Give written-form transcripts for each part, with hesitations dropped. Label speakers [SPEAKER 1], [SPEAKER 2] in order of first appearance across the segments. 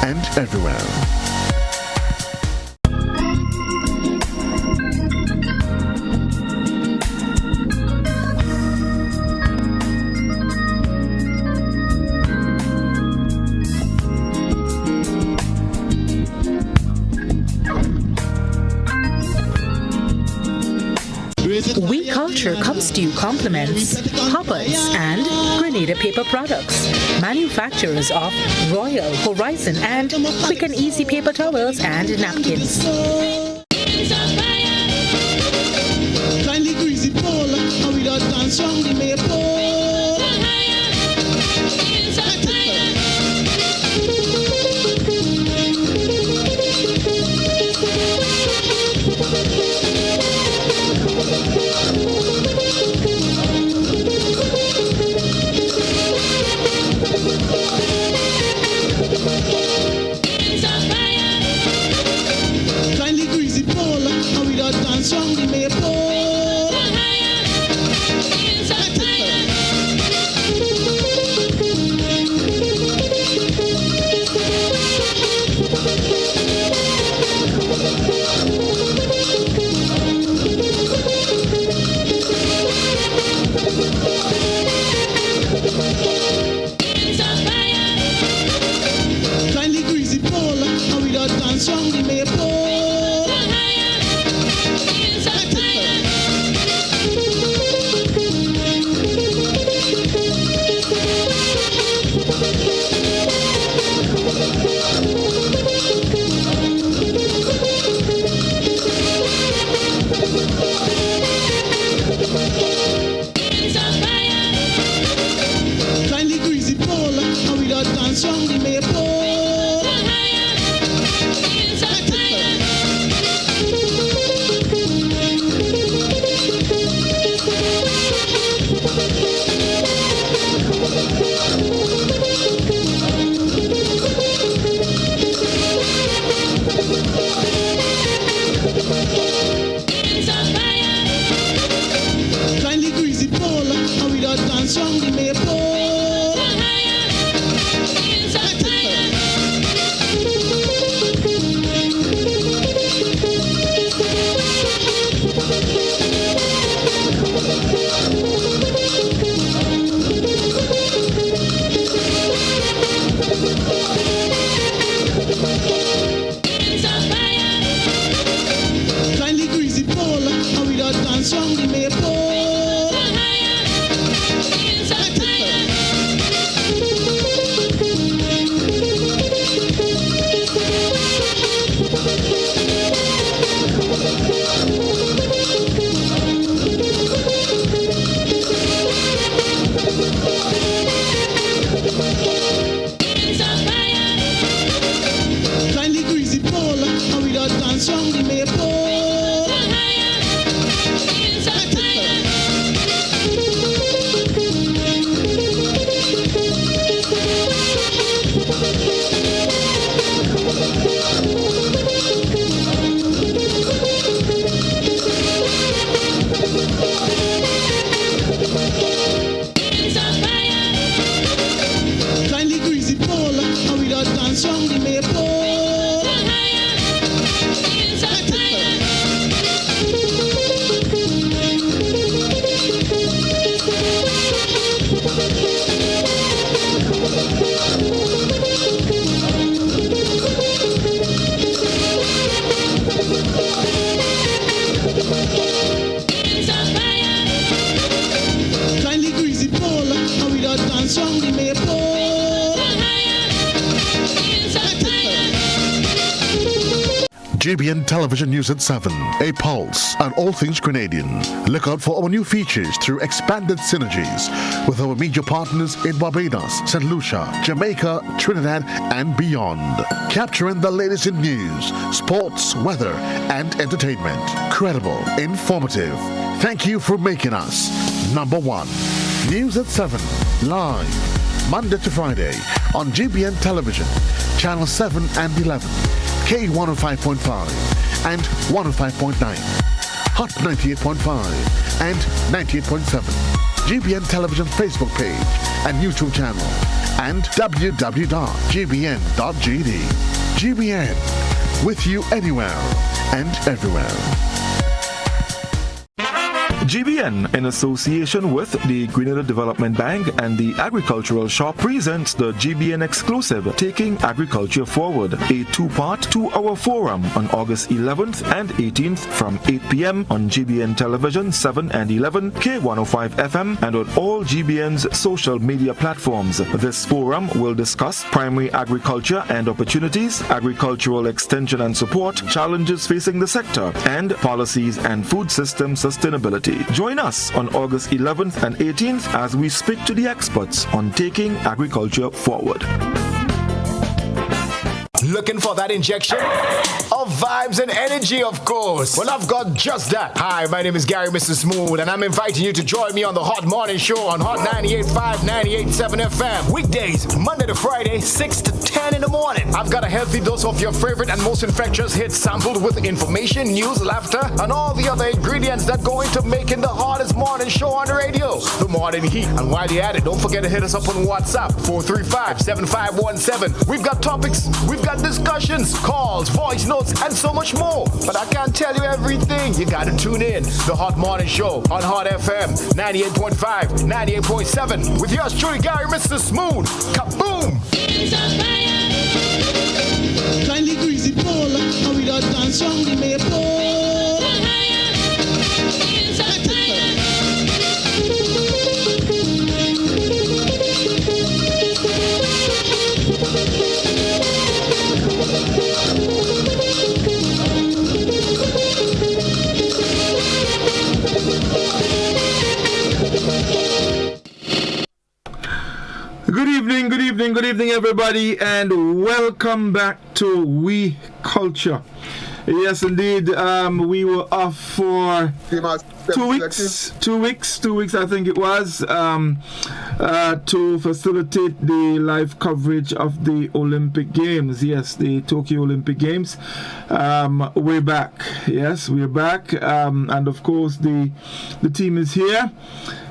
[SPEAKER 1] and everywhere.
[SPEAKER 2] Oui Culture comes to you compliments Hoppers and Grenada Paper Products, manufacturers of Royal, Horizon and Quick and Easy paper towels and napkins.
[SPEAKER 1] GBN Television News at 7, a pulse on all things Grenadian. Look out for our new features through expanded synergies with our media partners in Barbados, St. Lucia, Jamaica, Trinidad, and beyond. Capturing the latest in news, sports, weather, and entertainment. Credible, informative. Thank you for making us number one. News at 7, live, Monday to Friday on GBN Television, Channel 7 and 11. K105.5 and 105.9, Hot 98.5 and 98.7, GBN Television Facebook page and YouTube channel, and www.gbn.gd. GBN, with you anywhere and everywhere.
[SPEAKER 3] GBN, in association with the Grenada Development Bank and the Agricultural Shop, presents the GBN exclusive Taking Agriculture Forward, a two-part, 2-hour forum on August 11th and 18th from 8 p.m. on GBN Television 7 and 11, K105 FM, and on all GBN's social media platforms. This forum will discuss primary agriculture and opportunities, agricultural extension and support, challenges facing the sector, and policies and food system sustainability. Join us on August 11th and 18th as we speak to the experts on taking agriculture forward.
[SPEAKER 4] Looking for that injection of vibes and energy, of course? Well, I've got just that. Hi, my name is Gary, Mr. Smooth, and I'm inviting you to join me on the Hot Morning Show on Hot 98.5, 98.7 FM. Weekdays, Monday to Friday, 6 to 10 in the morning. I've got a healthy dose of your favorite and most infectious hits sampled with information, news, laughter, and all the other ingredients that go into making the hottest morning show on the radio. The Morning Heat. And while you're at it, don't forget to hit us up on WhatsApp, 435-7517. We've got topics, we've got discussions, calls, voice notes, and so much more. But I can't tell you everything. You gotta tune in. The Hot Morning Show on Hot FM 98.5, 98.7 with yours truly, Gary, Mr. Smooth. Kaboom!
[SPEAKER 5] Kindly greasy pole, and we don't dance on the maypole.
[SPEAKER 3] Good evening, everybody, and welcome back to Oui Culture. Yes, indeed, we were off for 2 weeks, I think it was, to facilitate the live coverage of the Olympic Games. Yes, the Tokyo Olympic Games. We're back. Yes, we're back, and of course the team is here.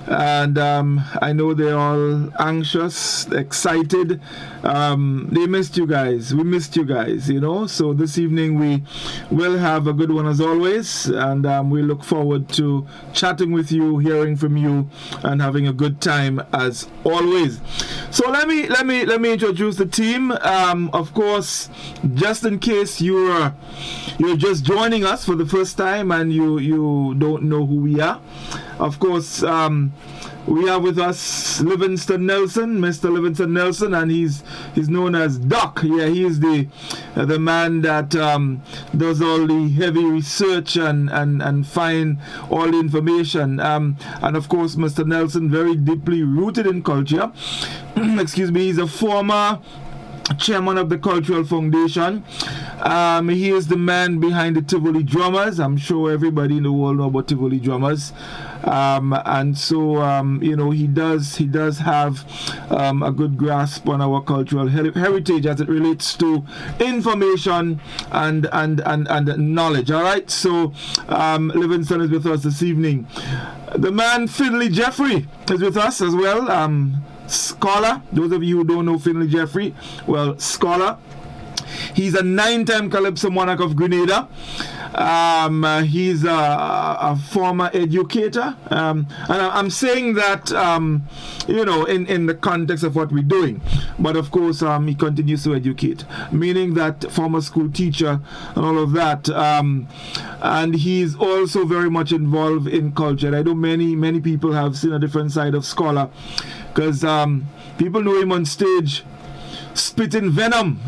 [SPEAKER 3] And I know they're all anxious, excited. They missed you guys. We missed you guys, you know. So this evening we will have a good one as always, and we look forward to chatting with you, hearing from you, and having a good time as always. So let me introduce the team. Of course, just in case you're just joining us for the first time and you don't know who we are. Of course, we have with us Livingston Nelson, Mr. Livingston Nelson, and he's known as Doc. Yeah, he is the man that does all the heavy research and find all the information. And of course, Mr. Nelson, very deeply rooted in culture. Excuse me, he's a former chairman of the Cultural Foundation. He is the man behind the Tivoli Drummers. I'm sure everybody in the world know about Tivoli Drummers. And so you know, he does have a good grasp on our cultural heritage as it relates to information and knowledge. All right, so Livingston is with us this evening. The man Finley Jeffrey is with us as well. Scholar, those of you who don't know Finley Jeffrey, well, scholar. He's a 9-time Calypso Monarch of Grenada. He's a former educator. And I'm saying that, you know, in the context of what we're doing. But of course, he continues to educate, meaning that former school teacher and all of that. And he's also very much involved in culture. I know many people have seen a different side of Scholar, because people know him on stage spitting venom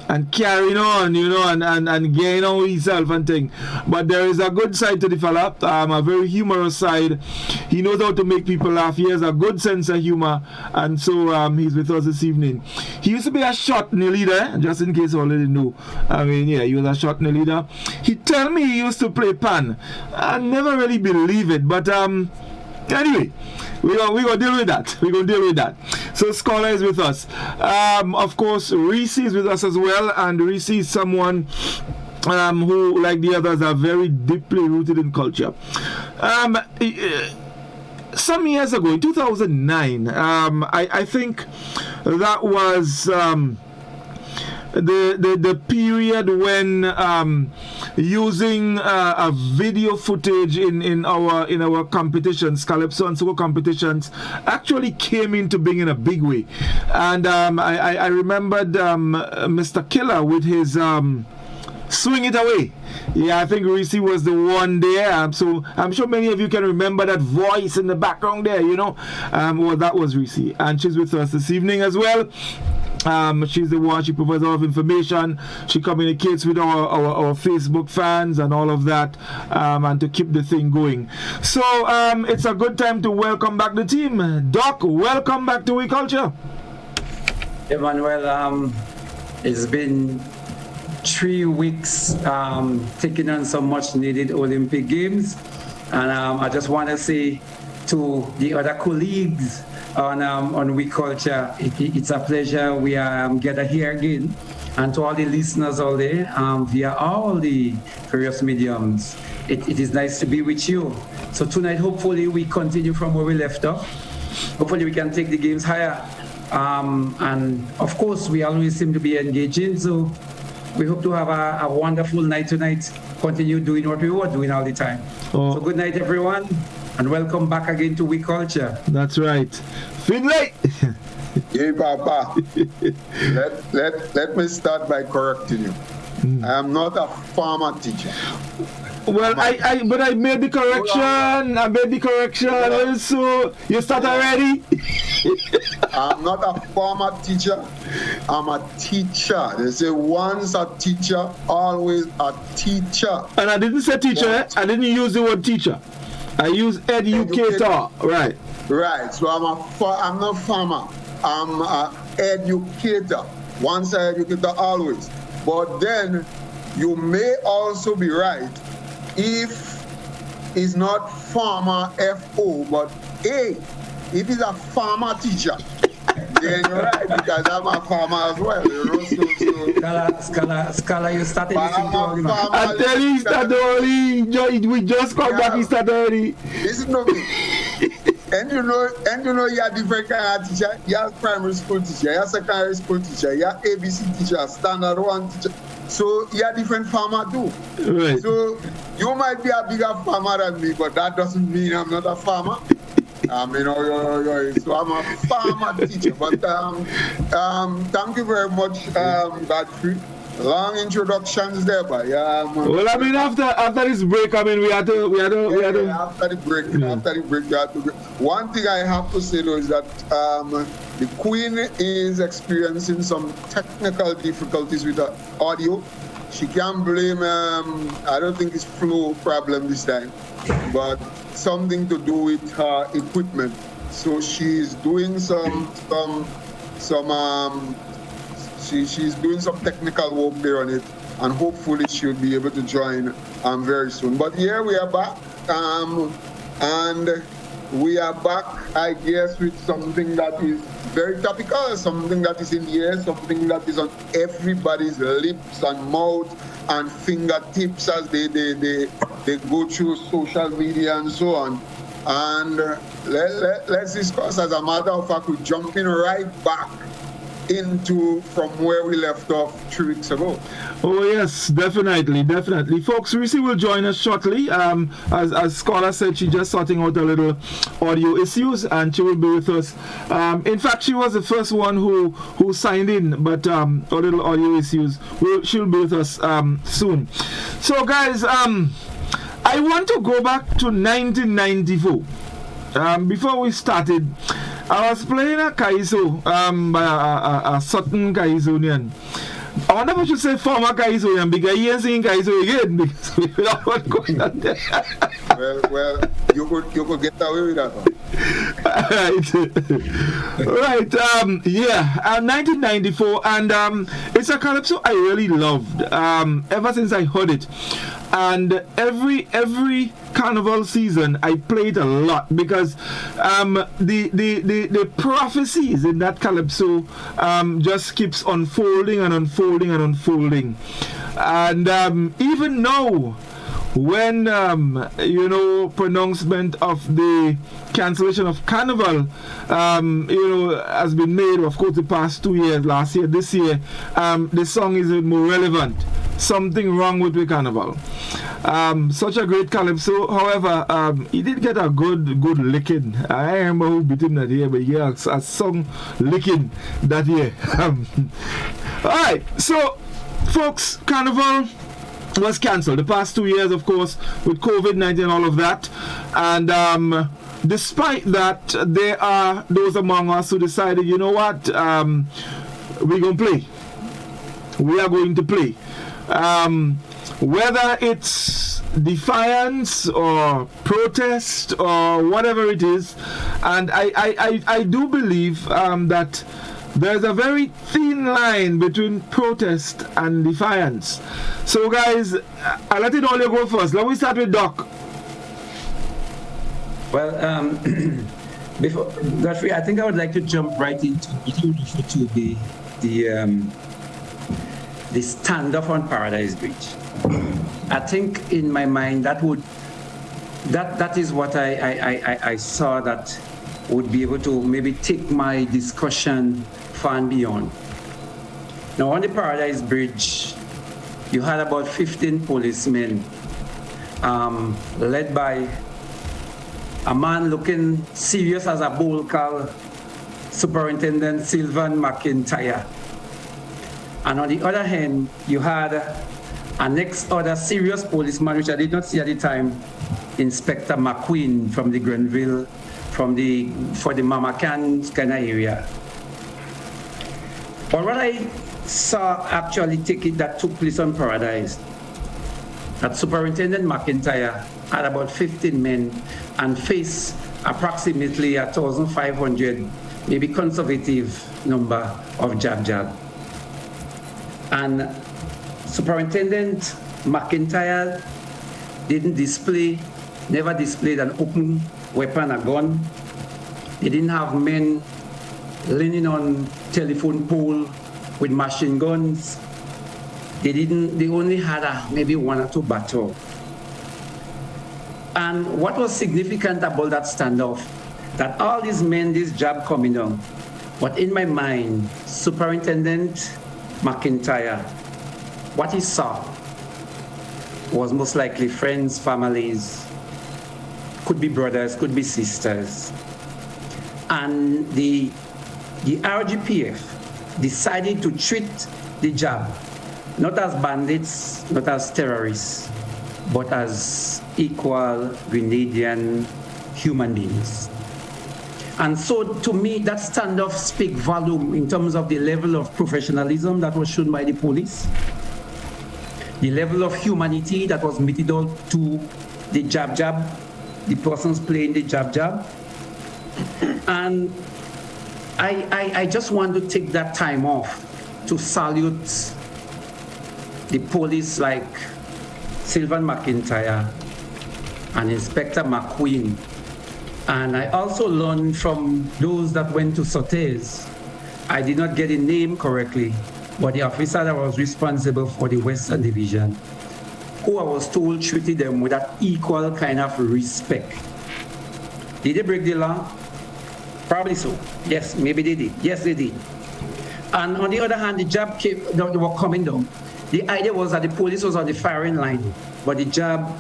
[SPEAKER 3] and carrying on, you know, and getting on with himself and thing. But there is a good side to the fella, a very humorous side. He knows how to make people laugh. He has a good sense of humor, and so he's with us this evening. He used to be a shot leader, just in case you already know. I mean, yeah, he was a shot leader. He tell me he used to play pan. I never really believe it, but anyway, we're gonna deal with that. So Scholar is with us. Of course, Reese is with us as well, and Reese is someone who, like the others, are very deeply rooted in culture. some years ago, in 2009, I think that was the period when using a video footage in our competitions, calypso and soca competitions, actually came into being in a big way. And I remembered Mr. Killer with his Swing It Away. Yeah, I think Reese was the one there. So I'm sure many of you can remember that voice in the background there, you know. Well, that was Reese. And she's with us this evening as well. She's the one, she provides a lot of information. She communicates with our Facebook fans and all of that, and to keep the thing going. So it's a good time to welcome back the team. Doc, welcome back to We Culture.
[SPEAKER 6] Emmanuel, it's been 3 weeks taking on some much needed Olympic Games, and I just want to say to the other colleagues on We Culture, it's a pleasure we are gathered here again, and to all the listeners out there via all the various mediums, it is nice to be with you. So tonight, hopefully we continue from where we left off. Hopefully we can take the games higher, and of course we always seem to be engaging, so we hope to have a wonderful night tonight. Continue doing what we were doing all the time. So good night, everyone, and welcome back again to We Culture.
[SPEAKER 3] That's right. Finlay!
[SPEAKER 7] Hey, Papa. let me start by correcting you. I am not a former teacher.
[SPEAKER 3] Well, but I made the correction. So you start already?
[SPEAKER 7] I'm not a former teacher. I'm a teacher. They say once a teacher, always a teacher.
[SPEAKER 3] And I didn't say teacher. I didn't use the word teacher. I use educator. Right.
[SPEAKER 7] Right. So I'm not farmer. I'm an educator. Once an educator, always. But then you may also be right if it's not farmer FO, but A. If it's a farmer teacher, then you're right, because I'm a farmer as well. You know,
[SPEAKER 6] Scala, you started listening to all the
[SPEAKER 3] I tell you, he started early. We just come back, he started early.
[SPEAKER 7] Listen to me. And you know, you are different kind of teacher. You are primary school teacher, you are secondary school teacher, you are ABC teacher, standard one teacher. So you are different farmer too.
[SPEAKER 3] Right.
[SPEAKER 7] So you might be a bigger farmer than me, but that doesn't mean I'm not a farmer. So I'm a farmer teacher. But thank you very much, Godfrey. Long introductions there, but
[SPEAKER 3] well, I mean, after this break, I mean, we had to.
[SPEAKER 7] After the break, we had to. One thing I have to say though is that the Queen is experiencing some technical difficulties with the audio. She can't blame. I don't think it's flow problem this time, but something to do with her equipment. So she's doing she's doing some technical work there on it, and hopefully she'll be able to join very soon. But here we are back, and we are back, I guess, with something that is very topical, something that is in the air, something that is on everybody's lips and mouth and fingertips as they go through social media and so on. And let's discuss. As a matter of fact, we're jumping right back into from where we left off 3 weeks ago.
[SPEAKER 3] Oh yes, definitely. Folks, Reese will join us shortly. As Scholar said, she's just sorting out a little audio issues, and she will be with us. In fact, she was the first one who signed in, but a little audio issues. She'll be with us soon. So guys, I want to go back to 1994. Before we started, I was playing a Kaizo by a certain Kaizonian. I wonder if I should say former Kaizonian because he ain't singing Kaizo again because we don't want going on there.
[SPEAKER 7] Well, you could get away with that one.
[SPEAKER 3] Right. 1994, and it's a calypso I really loved ever since I heard it. And every carnival season I played a lot because the prophecies in that calypso just keeps unfolding and unfolding and unfolding. And even now, when pronouncement of the cancellation of Carnival has been made, of course, the past 2 years, last year, this year, the song is more relevant. Something wrong with the Carnival. Such a great calypso. However, he did get a good licking. I remember who beat him that year, but he had a song licking that year. Alright, so folks, Carnival was cancelled the past 2 years, of course, with COVID-19 and all of that. And despite that, there are those among us who decided, you know what, we're going to play. We are going to play. Whether it's defiance or protest or whatever it is. And I do believe that there's a very thin line between protest and defiance. So guys, I'll let it all you go first. Let me start with Doc.
[SPEAKER 6] Well, before Godfrey, I think I would like to jump right into what you refer to the standoff on Paradise Bridge. I think in my mind that is what I saw that would be able to maybe take my discussion far and beyond. Now on the Paradise Bridge, you had about 15 policemen led by a man looking serious as a bull called Superintendent Sylvan McIntyre. And on the other hand, you had a next other serious policeman, which I did not see at the time, Inspector McQueen from the Grenville, for the Mama Can kind of area. But what I saw actually that took place on Paradise, that Superintendent McIntyre had about 15 men and faced approximately 1,500, maybe conservative number of jab. And Superintendent McIntyre never displayed an open weapon, a gun. They didn't have men leaning on telephone pole with machine guns. They only had maybe one or two battles. And what was significant about that standoff, that all these men, this jab coming on, but in my mind, Superintendent McIntyre, what he saw was most likely friends, families, could be brothers, could be sisters. And the RGPF decided to treat the jab not as bandits, not as terrorists, but as equal Grenadian human beings. And so to me, that standoff speaks volume in terms of the level of professionalism that was shown by the police, the level of humanity that was meted out to the jab, the persons playing the jab. And I just want to take that time off to salute the police like Sylvan McIntyre and Inspector McQueen. And I also learned from those that went to Sotes. I did not get the name correctly, but the officer that was responsible for the Western Division, who I was told treated them with that equal kind of respect. Did they break the law? Probably so. Yes, maybe they did. Yes, they did. And on the other hand, the jab they were coming down. The idea was that the police was on the firing line, but the jab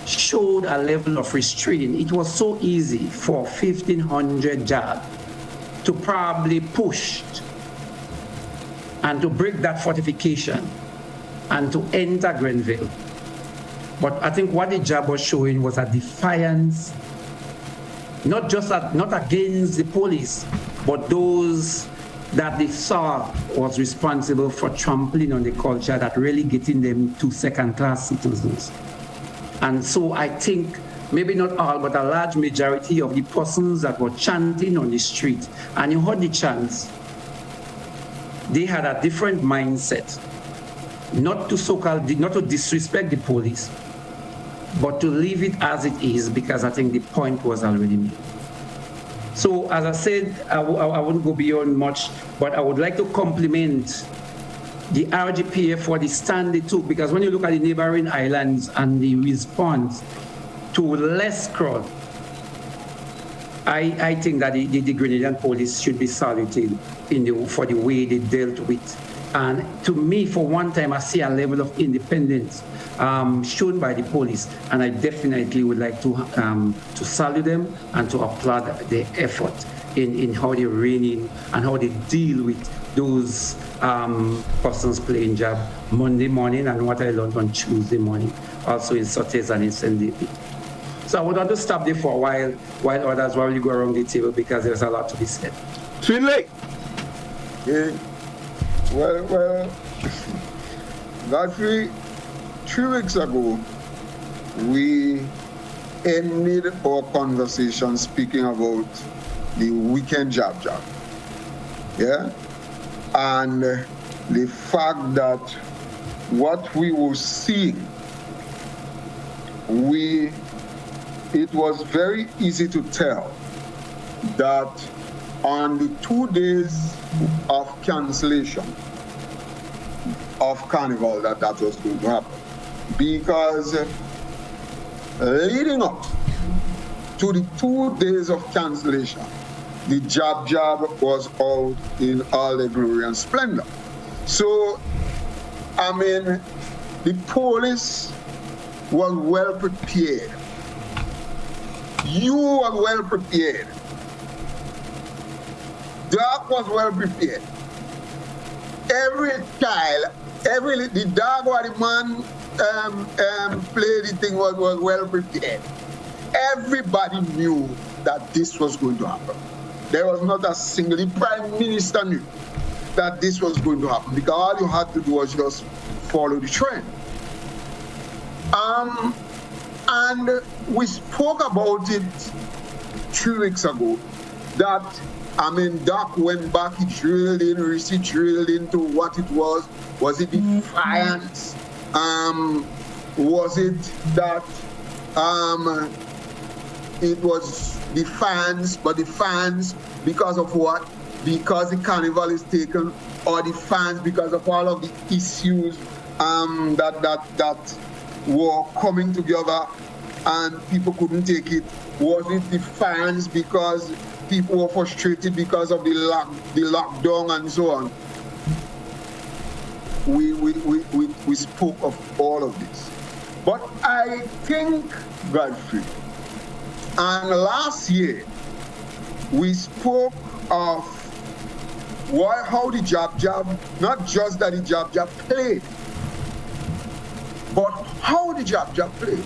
[SPEAKER 6] showed a level of restraint. It was so easy for 1,500 jab to probably push and to break that fortification and to enter Grenville. But I think what the jab was showing was a defiance, not against the police, but those that they saw was responsible for trampling on the culture, that really getting them to second-class citizens. And so I think maybe not all, but a large majority of the persons that were chanting on the street, and you heard the chants, they had a different mindset, not to disrespect the police, but to leave it as it is, because I think the point was already made. So as I said, I wouldn't go beyond much, but I would like to compliment the RGPF for the stand they took, because when you look at the neighboring islands and the response to less crowd, I think that the Grenadian police should be saluted for the way they dealt with. And to me, for one time, I see a level of independence shown by the police, and I definitely would like to salute them and to applaud their effort in how they rein in and how they deal with those persons playing jab Monday morning and what I learned on Tuesday morning, also in Sotes and in St. David. So I would want to stop there for a while others while you go around the table, because there's a lot to be said.
[SPEAKER 3] Twin Lake.
[SPEAKER 7] Yeah. Well, Godfrey, 3 weeks ago, we ended our conversation speaking about the weekend jab. Yeah? And the fact that what we were seeing, it was very easy to tell that on the 2 days of cancellation of Carnival that was going to happen. Because leading up to the 2 days of cancellation, the jab was out in all the glory and splendor. So, I mean, the police was well prepared. You were well prepared. Dog was well prepared. Every child, the dog or the man played the thing was well prepared. Everybody knew that this was going to happen. There was not a single, the Prime Minister knew that this was going to happen, because all you had to do was just follow the trend. And we spoke about it 3 weeks ago, that Doc went back, he drilled into what it was. Was it defiance? Was it that it was the fans, but the fans because of what? Because the Carnival is taken, or the fans because of all of the issues that were coming together and people couldn't take it? Was it the fans because people were frustrated because of the lockdown and so on? We spoke of all of this. But I think, Godfrey, and last year we spoke of how the jab, not just that the jab played, but how the jab played.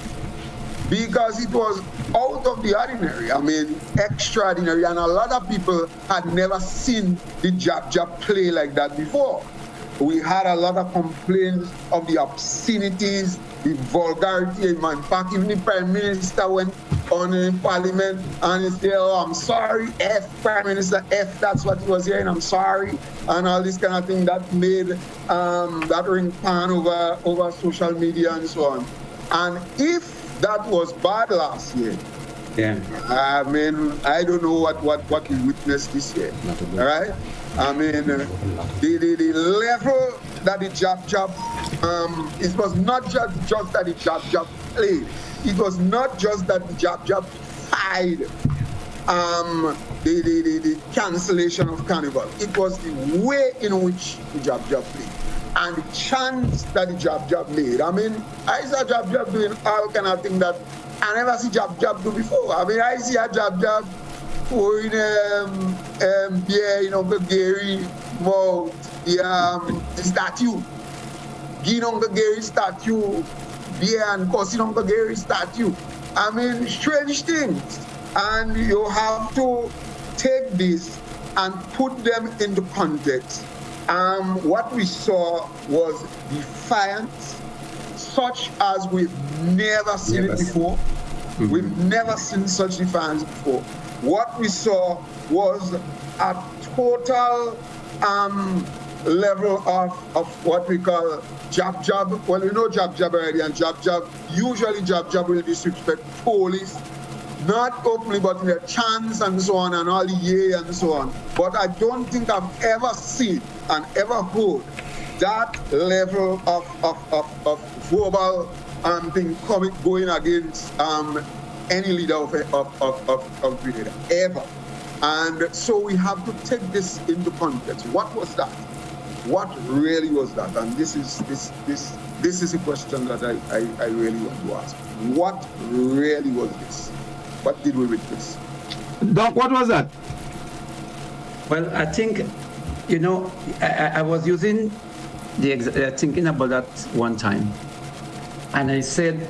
[SPEAKER 7] Because it was out of the ordinary, extraordinary, and a lot of people had never seen the jab play like that before. We had a lot of complaints of the obscenities, the vulgarity. In fact, even the Prime Minister went on in Parliament and he said, "Oh, I'm sorry, Prime Minister, that's what he was hearing, I'm sorry," and all this kind of thing that made that ring pan over social media and so on. And if that was bad last year,
[SPEAKER 6] yeah,
[SPEAKER 7] I don't know what we witnessed this year. All right? The level that the jab, it was not just that the jab played. It was not just that the jab fied the cancellation of Carnival. It was the way in which the jab played and the chance that the jab made. I saw jab doing all kind of things that I never see jab do before. I see a jab pouring beer in Uncle Gary mouth, the statue. Giving Uncle Gary statue beer and cussing Uncle Gary statue. Strange things. And you have to take this and put them into context. What we saw was defiance, such as we've never seen it before. Mm-hmm. We've never seen such defiance before. What we saw was a total level of what we call jab. Well, we know jab already, and usually jab will disrespect police, not openly, but in their chants and so on, and all the yay and so on. But I don't think I've ever seen and ever heard that level of verbal thing going against any leader of Grenada ever. And so we have to take this into context. What was that? What really was that? And this is a question that I really want to ask. What really was this? What did we witness?
[SPEAKER 3] Doc, what was that?
[SPEAKER 6] Well, I think, I was using thinking about that one time. And I said,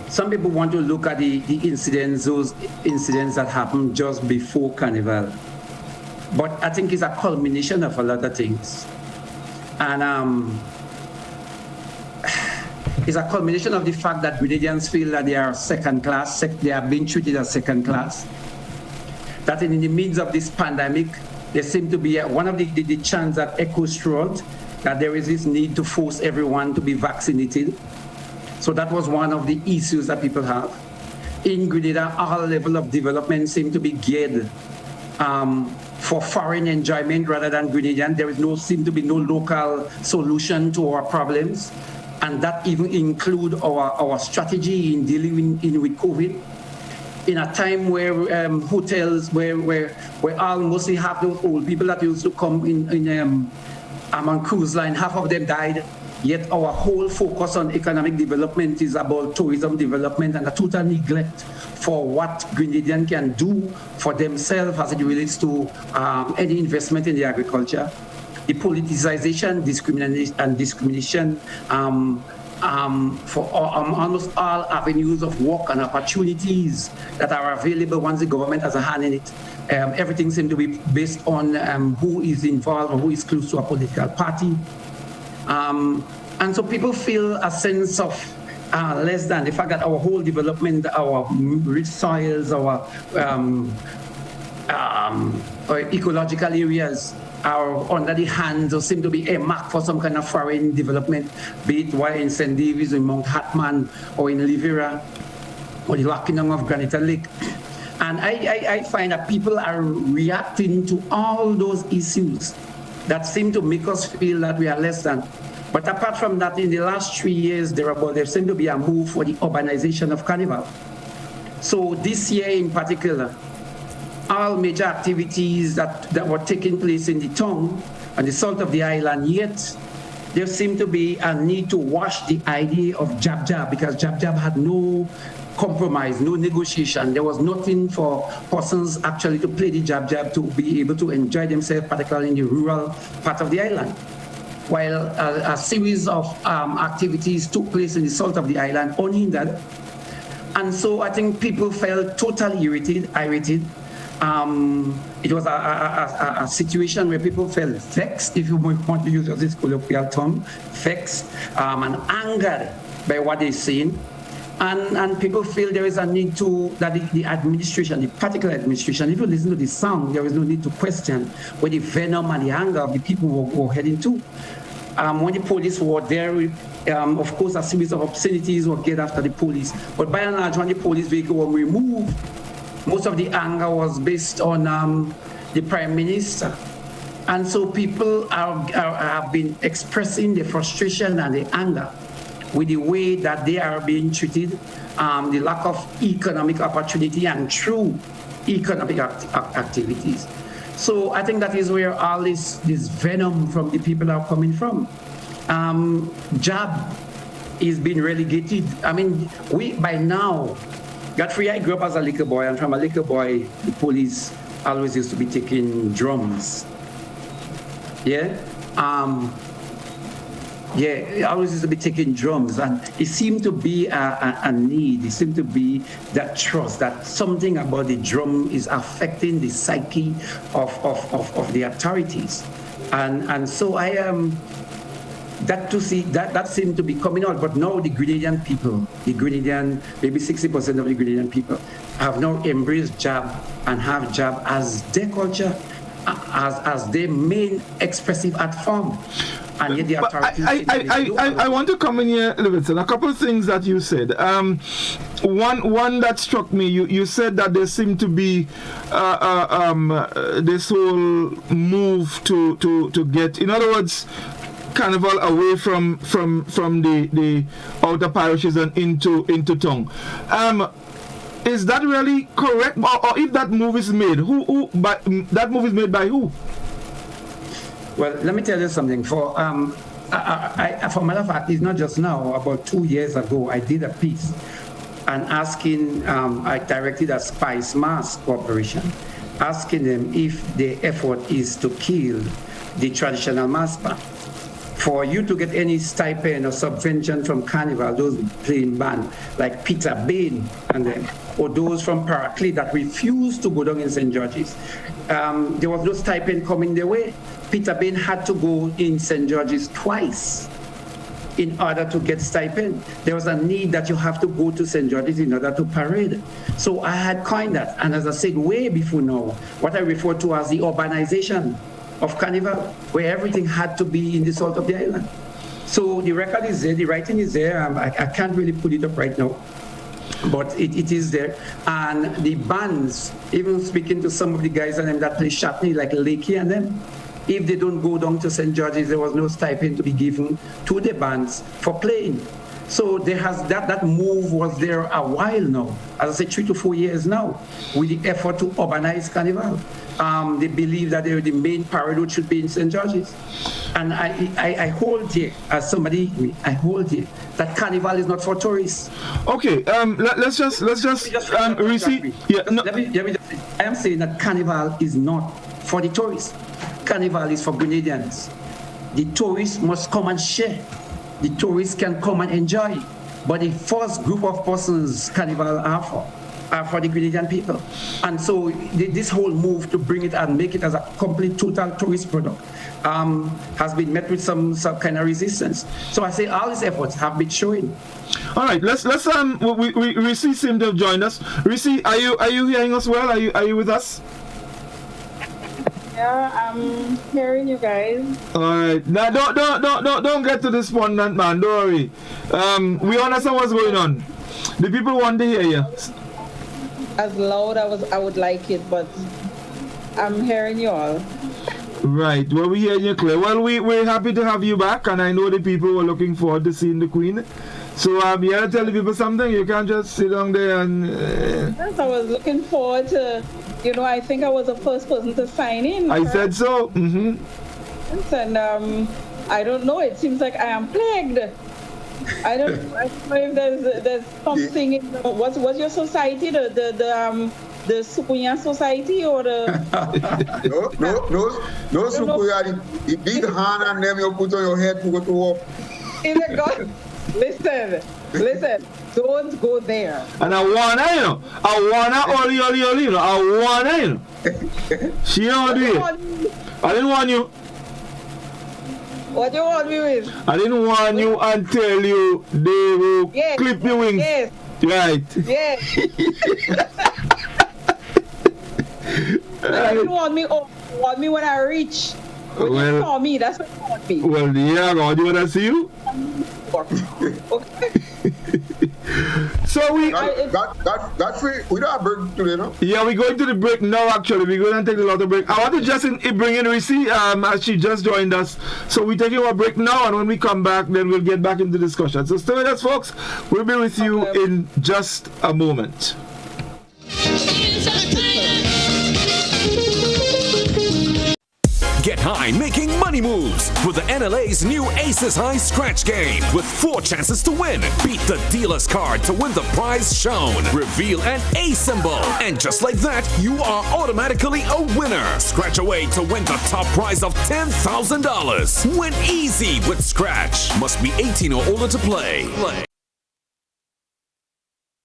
[SPEAKER 6] some people want to look at the incidents, those incidents that happened just before Carnival. But I think it's a culmination of a lot of things. And it's a culmination of the fact that Grenadians feel that they are second class, they are being treated as second class. That in the midst of this pandemic, there seems to be one of the chants that echoes throughout, that there is this need to force everyone to be vaccinated. So that was one of the issues that people have. In Grenada, our level of development seems to be geared for foreign enjoyment rather than Grenadian. There seems to be no local solution to our problems. And that even include our strategy in dealing with COVID. In a time where hotels, where all mostly have those old people that used to come on cruise line, half of them died. Yet our whole focus on economic development is about tourism development and a total neglect for what Grenadians can do for themselves as it relates to any investment in the agriculture. The politicization, discrimination for almost all avenues of work and opportunities that are available once the government has a hand in it. Everything seems to be based on who is involved or who is close to a political party. And so people feel a sense of less than the fact that our whole development, our rich soils, our ecological areas are under the hands or seem to be earmarked for some kind of foreign development, be it while in St. Davis, in Mount Hatman, or in Livera, or the locking down of Granite Lake. And I find that people are reacting to all those issues that seem to make us feel that we are less than. But apart from that, in the last 3 years, there seemed to be a move for the urbanization of Carnival. So this year in particular, all major activities that were taking place in the town and the south of the island, yet there seemed to be a need to wash the idea of jab, because jab had no compromise, no negotiation. There was nothing for persons actually to play the jab to be able to enjoy themselves, particularly in the rural part of the island. While a series of activities took place in the south of the island, unhindered. And so I think people felt totally irritated. It was a situation where people felt vexed, if you want to use this colloquial term, vexed and angered by what they're seeing. And people feel there is a need that the administration, the particular administration, if you listen to the sound, there is no need to question where the venom and the anger of the people were heading to. When the police were there, of course, a series of obscenities were get after the police. But by and large, when the police vehicle was removed, most of the anger was based on the Prime Minister. And so people have been expressing the frustration and the anger with the way that they are being treated, the lack of economic opportunity and true economic activities. So I think that is where all this venom from the people are coming from. Jab is being relegated. I mean, by now, Godfrey, I grew up as a liquor boy, and from a liquor boy, the police always used to be taking drums. Yeah? It always used to be taking drums, and it seemed to be a need. It seemed to be that trust that something about the drum is affecting the psyche of the authorities, and so I am. That seemed to be coming out, but now the Grenadian people, maybe 60% of the Grenadian people, have now embraced jab and have jab as their culture, as their main expressive art form. And yet the authorities
[SPEAKER 3] I want to come in here, Livingston. A couple of things that you said. One that struck me, you said that there seemed to be this whole move to get, in other words, Carnival away from the outer parishes and into town. Is that really correct? Or if that move is made, that move is made by who?
[SPEAKER 6] Well, let me tell you something. For matter of fact, it's not just now. About 2 years ago, I did a piece and asking, I directed a Spice Mask Corporation, asking them if the effort is to kill the traditional mask band. For you to get any stipend or subvention from Carnival, those playing band like Peter Bain and them, or those from Paraclete that refused to go down in St. George's, there was no stipend coming their way. Peter Bain had to go in St. George's twice in order to get stipend. There was a need that you have to go to St. George's in order to parade. So I had coined that. And as I said way before now, what I refer to as the urbanization of Carnival, where everything had to be in the salt of the island. So the record is there, the writing is there. I can't really put it up right now, but it is there. And the bands, even speaking to some of the guys and them that play Shatney, like Lakey and them, if they don't go down to St. George's, there was no stipend to be given to the bands for playing. So there has that move was there a while now, as I said, 3 to 4 years now, with the effort to urbanize Carnival. They believe that the main parade route should be in St. George's. And I hold here, as somebody, I hold here, that Carnival is not for tourists.
[SPEAKER 3] Okay, let's just receive. Yeah, no.
[SPEAKER 6] Let me just say, I am saying that Carnival is not for the tourists. Carnival is for Grenadians. The tourists must come and share. The tourists can come and enjoy. But the first group of persons Carnival are for the Grenadian people. And so this whole move to bring it and make it as a complete total tourist product has been met with some kind of resistance. So I say all these efforts have been showing.
[SPEAKER 3] All right, let's Risi seemed to have joined us. Risi, are you hearing us well? Are you with us?
[SPEAKER 8] Yeah, I'm hearing you guys.
[SPEAKER 3] All right. Now, don't get to despondent, man. Don't worry. We understand what's going on. The people want to hear you.
[SPEAKER 8] As loud as I would like it, but I'm hearing you all.
[SPEAKER 3] Right. Well, we hear you clear. Well, we're happy to have you back, and I know the people were looking forward to seeing the Queen. So, you have to tell the people something. You can't just sit down there and...
[SPEAKER 8] Yes, I was looking forward to... I think I was the first person to sign in.
[SPEAKER 3] I said so. Mm-hmm.
[SPEAKER 8] And I don't know. It seems like I am plagued. I don't know if there's something. What's your society? The Sukuya society or the?
[SPEAKER 7] No Sukuya. The big hand and them you put on your head to go to work.
[SPEAKER 8] God, listen. Don't go there.
[SPEAKER 3] And I wanna, oli, I wanna, She don't do it. I didn't want you.
[SPEAKER 8] What do you want me with?
[SPEAKER 3] I didn't want you until you they will clip your wings.
[SPEAKER 8] Yes.
[SPEAKER 3] Right.
[SPEAKER 8] Yes. You want me when I reach. When you saw me, that's what you want me.
[SPEAKER 3] Well, yeah, God, you wanna see you?
[SPEAKER 8] Okay.
[SPEAKER 3] So
[SPEAKER 7] Godfrey, we don't have break today, no?
[SPEAKER 3] Yeah, we're going to the break now. Actually, we're going to take a lot of break. I want to just bring in Risi as she just joined us. So we're taking a break now, and when we come back, then we'll get back into discussion. So stay with us, folks. We'll be with you in just a moment.
[SPEAKER 9] Get high making money moves with the NLA's new Aces High Scratch game with 4 chances to win. Beat the dealer's card to win the prize shown. Reveal an A symbol. And just like that, you are automatically a winner. Scratch away to win the top prize of $10,000. Win easy with Scratch. Must be 18 or older to play.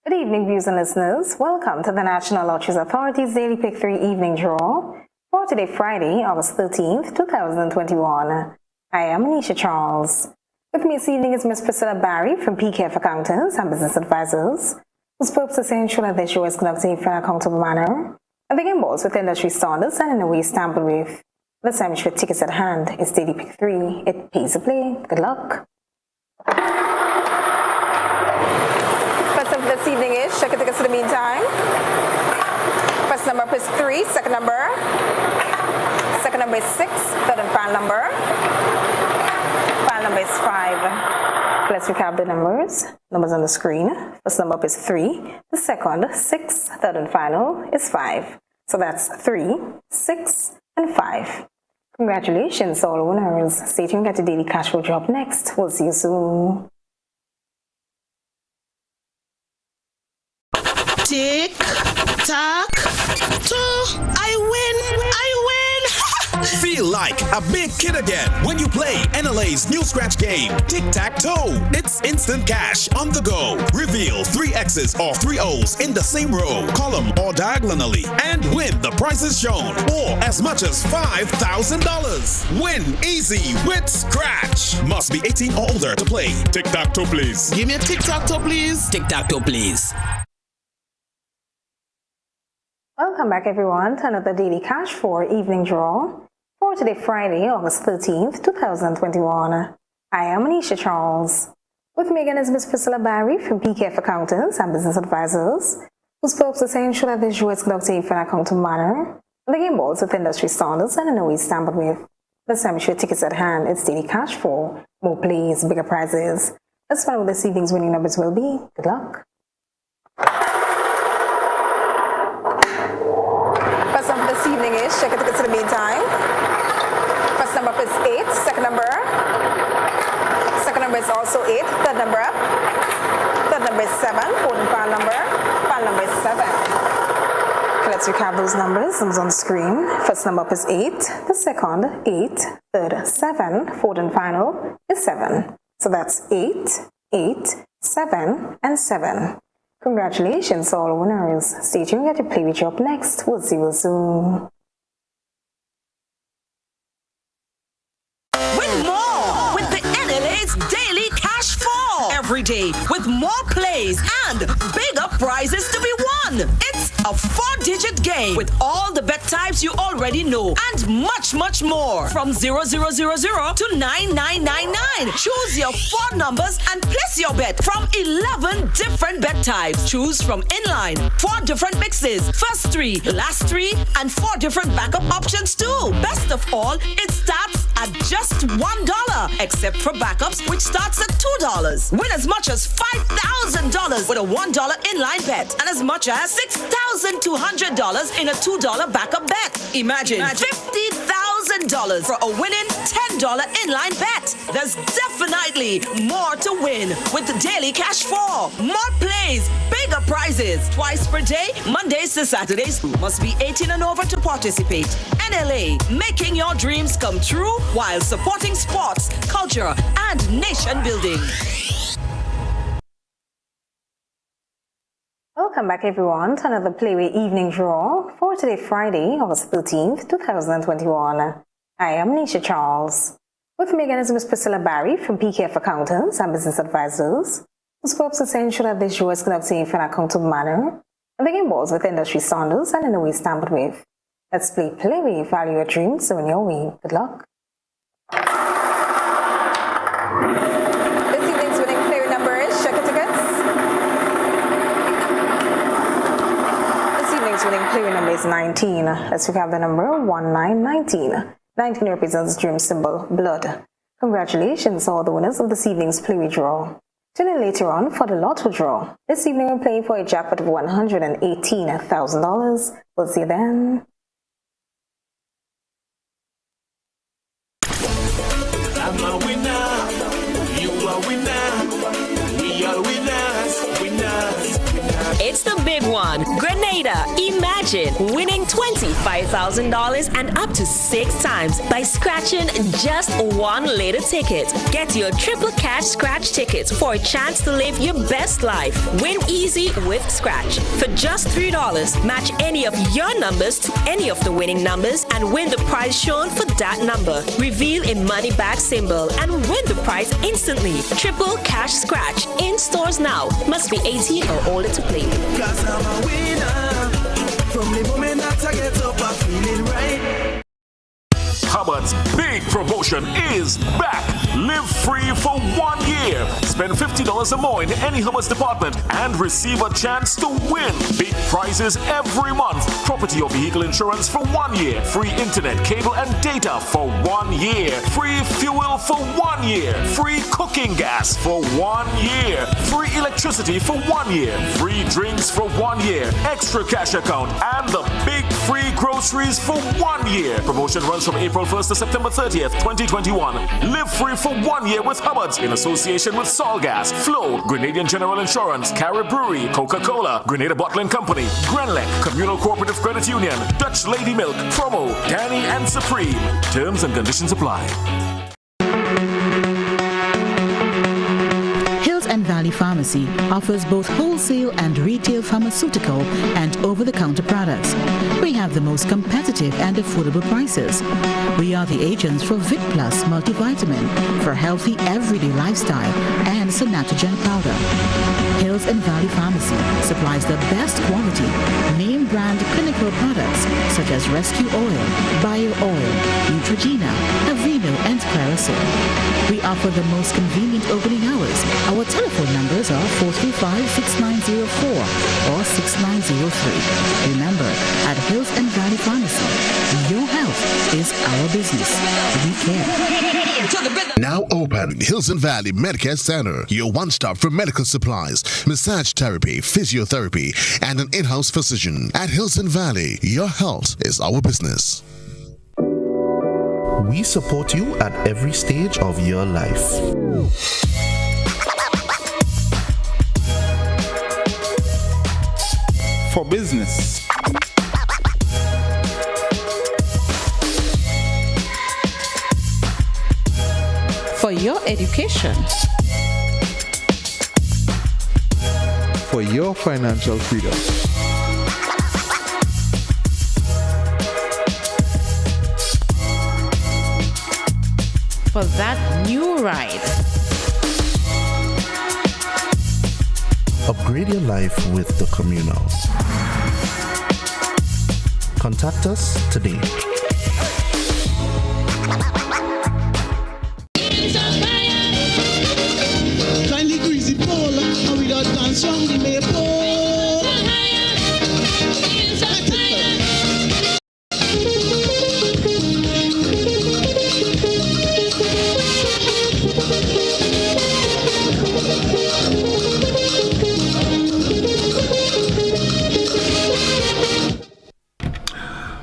[SPEAKER 10] Good evening, viewers and listeners. Welcome to the National Lotteries Authority's Daily Pick 3 Evening Draw. For today, Friday, August 13th, 2021. I am Anisha Charles. With me this evening is Ms. Priscilla Barry from PKF Accountants and Business Advisors, whose purpose is to ensure that the show is conducted in a fair and accountable manner, and begin balls with industry standards and in a way stamped with. Let's time for tickets at hand. It's Daily Pick 3. It pays to play. Good luck. First up for this evening is check your tickets in the meantime. First number is 3, second number is 6, third and final number. number is 5. Let's recap the numbers. Numbers on the screen. First number up is 3. The second, 6. Third and final is 5. So that's 3, 6, and 5. Congratulations, all winners. Stay tuned, get the daily cash flow drop next. We'll see you soon.
[SPEAKER 5] Tick, tock, toe. I win.
[SPEAKER 11] Feel like a big kid again when you play NLA's new scratch game, Tic-Tac-Toe. It's instant cash on the go. Reveal 3 X's or 3 O's in the same row, column, or diagonally, and win the prizes shown, or as much as $5,000. Win easy with Scratch. Must be 18 or older to play. Tic-Tac-Toe, please.
[SPEAKER 5] Give me a tic-tac-toe, please.
[SPEAKER 11] Tic-Tac-Toe, please.
[SPEAKER 10] Welcome back, everyone, to another Daily Cash for Evening Draw for today, Friday, August 13th, 2021. I am Anisha Charles. With me again is Ms. Priscilla Barry from PKF Accountants and Business Advisors, whose purpose is to ensure that this is conducted in an accountable manner, and the game balls with industry standards and in a way stamped with. This time, show tickets at hand. It's Daily Cash for more plays, bigger prizes. Let's find out what this evening's winning numbers will be. Good luck. First number this evening is, check your tickets in the meantime. First number up is 8. Second number is also 8. Third number up. Third number is 7. Fourth and final number is 7. Let's recap those numbers. Numbers on the screen. First number up is 8. The second, 8. Third, 7. Fourth and final is 7. So that's 8, 8, 7, and 7. Congratulations, all winners. Stay tuned, get to play with you up next. We'll see you soon.
[SPEAKER 12] Win more with the NLA's Daily Cash Fall. Every day with more plays and bigger prizes to be won. It's a 4-digit game with all the bet types you already know and much, much more. From 0000 to 9999. Choose your 4 numbers and place your bet from 11 different bet types. Choose from inline, 4 different mixes, first 3, last 3, and 4 different backup options too. Best of all, it starts at just $1, except for backups, which starts at $2. Win as much as $5,000 with a $1 inline bet and as much as $6,200 in a $2 backup bet. Imagine $50,000 for a winning $10 inline bet. There's definitely more to win with the Daily Cash 4. More plays, bigger prizes. Twice per day, Mondays to Saturdays. Must be 18 and over to participate. NLA, making your dreams come true while supporting sports, culture, and nation building.
[SPEAKER 10] Welcome back, everyone, to another Playway Evening Draw for today, Friday, August 13th, 2021. I am Nisha Charles. With me again is Ms. Priscilla Barry from PKF Accountants and Business Advisors, whose purpose is to ensure that this show is conducted in an accountable manner and the game balls with industry standards and in a way stamped with. Let's play Playway, value your dreams, so in your way. Good luck. This evening's winning Playway number is, check your tickets. Winning player number is 19. Let's recap the number 1919. 19 represents dream symbol, blood. Congratulations, all the winners of this evening's Playway draw. Tune in later on for the lotto draw. This evening we're playing for a jackpot of $118,000. We'll see you then.
[SPEAKER 13] I'm a winner. You are winner. We are winners. Winners.
[SPEAKER 14] It's the big one. Grenada. Imagine winning $25,000 and up to 6 times by scratching just 1 little ticket. Get your triple cash scratch tickets for a chance to live your best life. Win easy with Scratch. For just $3, match any of your numbers to any of the winning numbers and win the prize shown for that number. Reveal a money back symbol and win the prize instantly. Triple cash scratch in stores now. Must be 18 or older to play.
[SPEAKER 13] Cause I'm a winner. From the moment that I get up, I'm feeling right.
[SPEAKER 9] Hubbard's big promotion is back. Live free for 1 year. Spend $50 or more in any Hubbard's department and receive a chance to win big prizes every month. Property or vehicle insurance for 1 year. Free internet, cable, and data for 1 year. Free fuel for 1 year. Free cooking gas for 1 year. Free electricity for 1 year. Free drinks for 1 year. Extra cash account and the big free groceries for 1 year. Promotion runs from April 1st to September 30th, 2021. Live free for 1 year with Hubbard's in association with Solgas, Flow, Grenadian General Insurance, Carib Brewery, Coca-Cola, Grenada Bottling Company, Grenlec, Communal Cooperative Credit Union, Dutch Lady Milk, Promo, Danny and Supreme. Terms and conditions apply.
[SPEAKER 15] And Valley Pharmacy offers both wholesale and retail pharmaceutical and over-the-counter products. We have the most competitive and affordable prices. We are the agents for Vit Plus multivitamin for healthy everyday lifestyle and Sanatogen powder. Hills and Valley Pharmacy supplies the best quality, name brand clinical products such as Rescue Oil, Bio Oil, Neutrogena, Aveeno, and Clarisil. We offer the most convenient opening hours. Our telephone numbers are 435-6904 or 6903. Remember, at Hills and Valley Pharmacy, your health is our business. We care.
[SPEAKER 1] Now open Hills and Valley Medicare Center, your one-stop for medical supplies, massage therapy, physiotherapy, and an in-house physician. At Hills and Valley, your health is our business.
[SPEAKER 16] We support you at every stage of your life.
[SPEAKER 3] For business.
[SPEAKER 17] For your education.
[SPEAKER 18] For your financial freedom.
[SPEAKER 17] For that new ride.
[SPEAKER 16] Upgrade your life with the Communal. Contact us today.
[SPEAKER 5] Kindly greasy pole, and we don't dance round the maypole.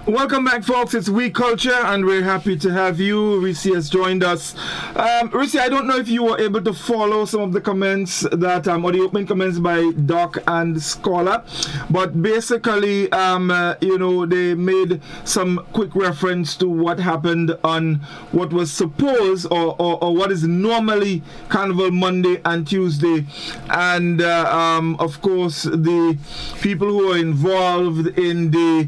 [SPEAKER 3] Welcome back, folks. It's We Culture, and we're happy to have you. Risi has joined us. Risi, I don't know if you were able to follow some of the comments that, or the opening comments by Doc and Scholar, but basically, they made some quick reference to what happened on what was supposed or what is normally Carnival Monday and Tuesday, and of course, the people who are involved in the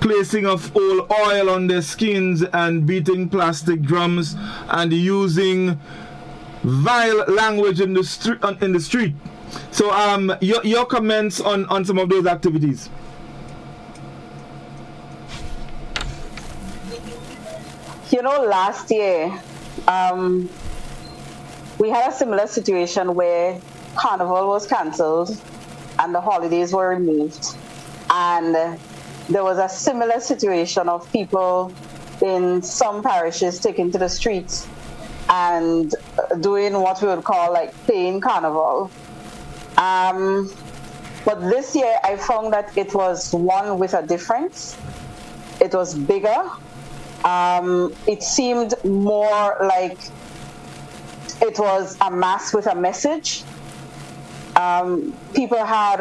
[SPEAKER 3] placing of oil on their skins and beating plastic drums and using vile language in the street. So your comments on some of those activities.
[SPEAKER 19] Last year we had a similar situation where Carnival was cancelled and the holidays were removed, and there was a similar situation of people in some parishes taking to the streets and doing what we would call like playing carnival. But this year I found that it was one with a difference. It was bigger. It seemed more like it was a mass with a message. People had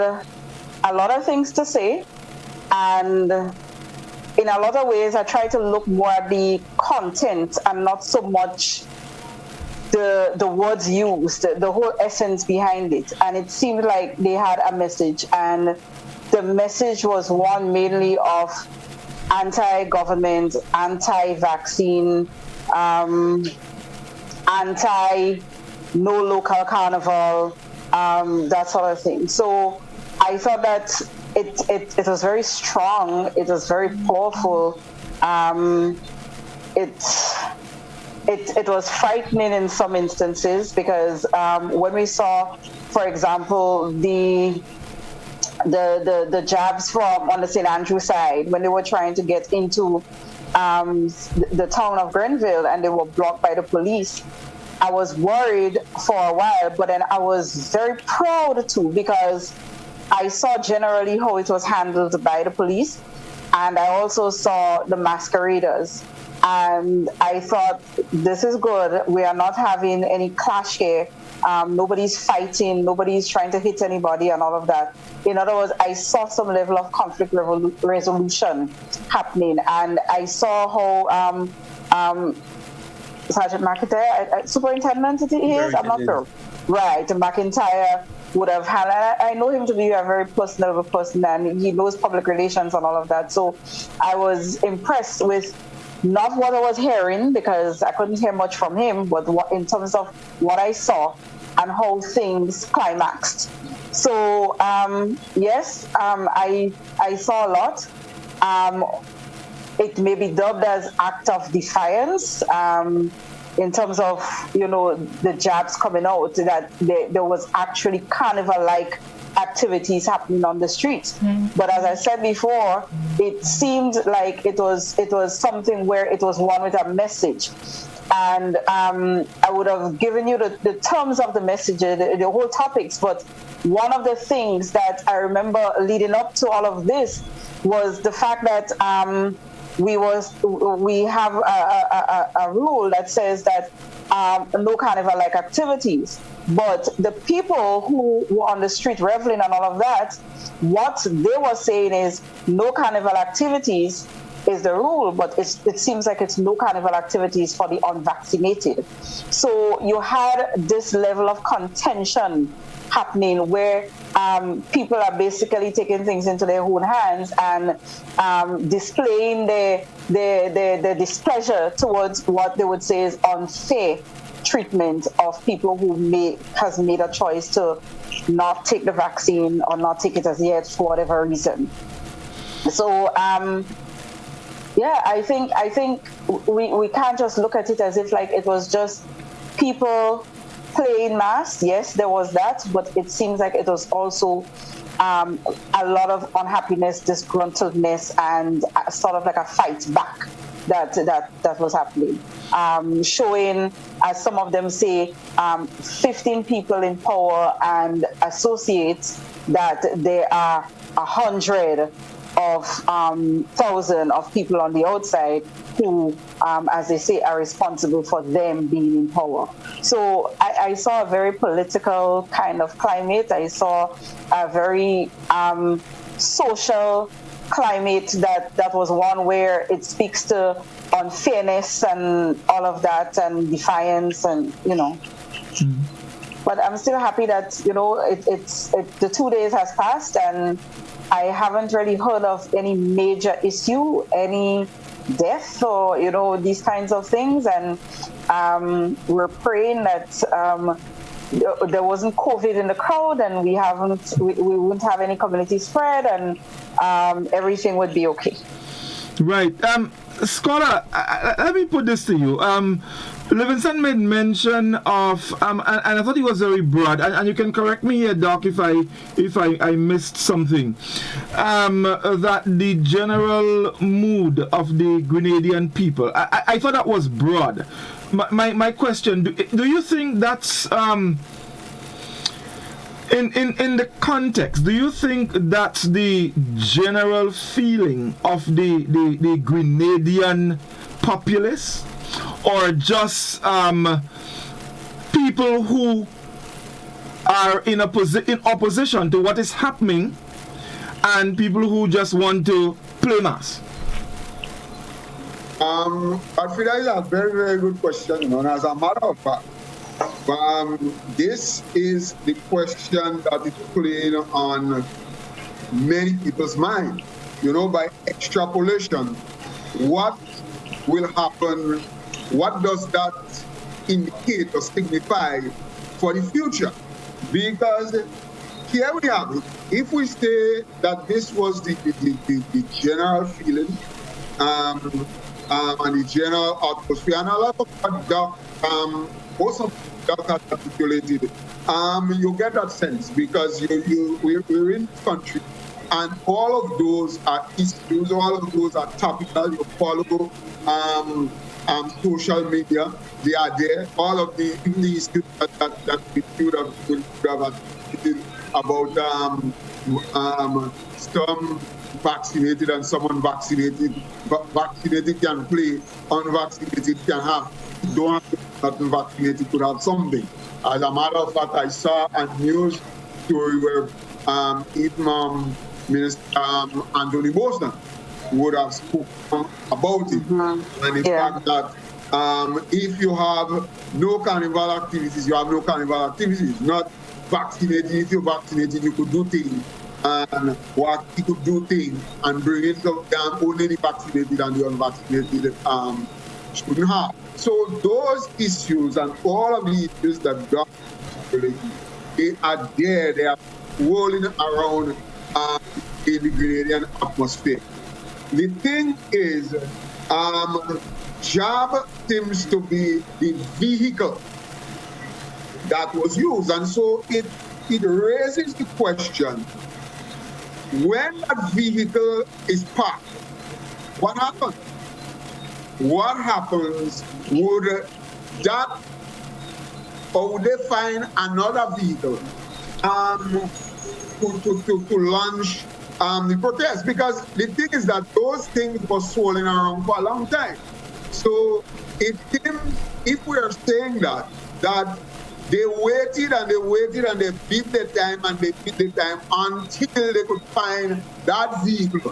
[SPEAKER 19] a lot of things to say. And in a lot of ways, I try to look more at the content and not so much the words used, the whole essence behind it. And it seemed like they had a message. And the message was one mainly of anti-government, anti-vaccine, anti-no local carnival, that sort of thing. So I thought that it was very strong. It was very powerful. it was frightening in some instances because when we saw, for example, the jabs from on the St. Andrew side, when they were trying to get into the town of Grenville and they were blocked by the police, I was worried for a while, but then I was very proud too because I saw generally how it was handled by the police, and I also saw the masqueraders. And I thought, this is good. We are not having any clash here. Nobody's fighting. Nobody's trying to hit anybody and all of that. In other words, I saw some level of conflict resolution happening. And I saw how Sergeant McIntyre, superintendent it is, I'm not sure. Right, McIntyre would have had, I know him to be a very personable person and he knows public relations and all of that. So I was impressed with not what I was hearing because I couldn't hear much from him, but in terms of what I saw and how things climaxed. So yes, I saw a lot. It may be dubbed as act of defiance in terms of, the jabs coming out, that there was actually carnival-like activities happening on the streets. But as I said before, it seemed like it was something where it was one with a message. And I would have given you the terms of the message, the whole topics, but one of the things that I remember leading up to all of this was the fact that we have a rule that says that no carnival-like activities. But the people who were on the street reveling and all of that, what they were saying is no carnival activities is the rule, but it seems like it's no carnival activities for the unvaccinated. So you had this level of contention happening where people are basically taking things into their own hands and displaying their displeasure towards what they would say is unfair treatment of people who has made a choice to not take the vaccine or not take it as yet for whatever reason. So I think we can't just look at it as if like it was just people playing mass. Yes, there was that, but it seems like it was also a lot of unhappiness, disgruntledness, and sort of like a fight back that was happening. Showing, as some of them say, 15 people in power and associates that there are 100 of 1,000 of people on the outside who, as they say, are responsible for them being in power. So I saw a very political kind of climate. I saw a very social climate that was one where it speaks to unfairness and all of that and defiance and, But I'm still happy that, the 2 days has passed and I haven't really heard of any major issue, any death or, these kinds of things. And we're praying that there wasn't COVID in the crowd and we wouldn't have any community spread and everything would be okay.
[SPEAKER 3] Right. Scholar, let me put this to you. Livingston made mention of, and I thought it was very broad, and you can correct me here, Doc, if I missed something, that the general mood of the Grenadian people, I thought that was broad. My question, do you think that's, in the context, do you think that's the general feeling of the Grenadian populace? Or just people who are in opposition to what is happening and people who just want to play mass?
[SPEAKER 7] Godfrey, that is a very, very good question. And as a matter of fact, this is the question that is playing on many people's mind. By extrapolation, what will happen? What does that indicate or signify for the future? Because here we have it. If we say that this was the general feeling, and the general atmosphere, and a lot of what most of Doc has articulated, you get that sense because we're in this country, and all of those are issues, all of those are topical. You follow social media, they are there. All of the issues that we should have articulated about some vaccinated and some unvaccinated. Vaccinated can play, unvaccinated can have. Don't have to be unvaccinated could have something. As a matter of fact, I saw a news story where even Minister Anthony Boston would have spoken about it. And the fact that if you have no carnival activities, you have no carnival activities. Not vaccinated. If you're vaccinated, you could do things. And what you could do things and bring it down only the vaccinated and the unvaccinated shouldn't have. So those issues and all of the issues that they are there, they are rolling around in the Grenadian atmosphere. The thing is, job seems to be the vehicle that was used, and so it raises the question: when that vehicle is parked, what happens? What happens? Would that, or would they find another vehicle to launch the protest? Because the thing is that those things were swirling around for a long time. So it seems, if we are saying that they waited and they waited and they beat the time and they beat the time until they could find that vehicle,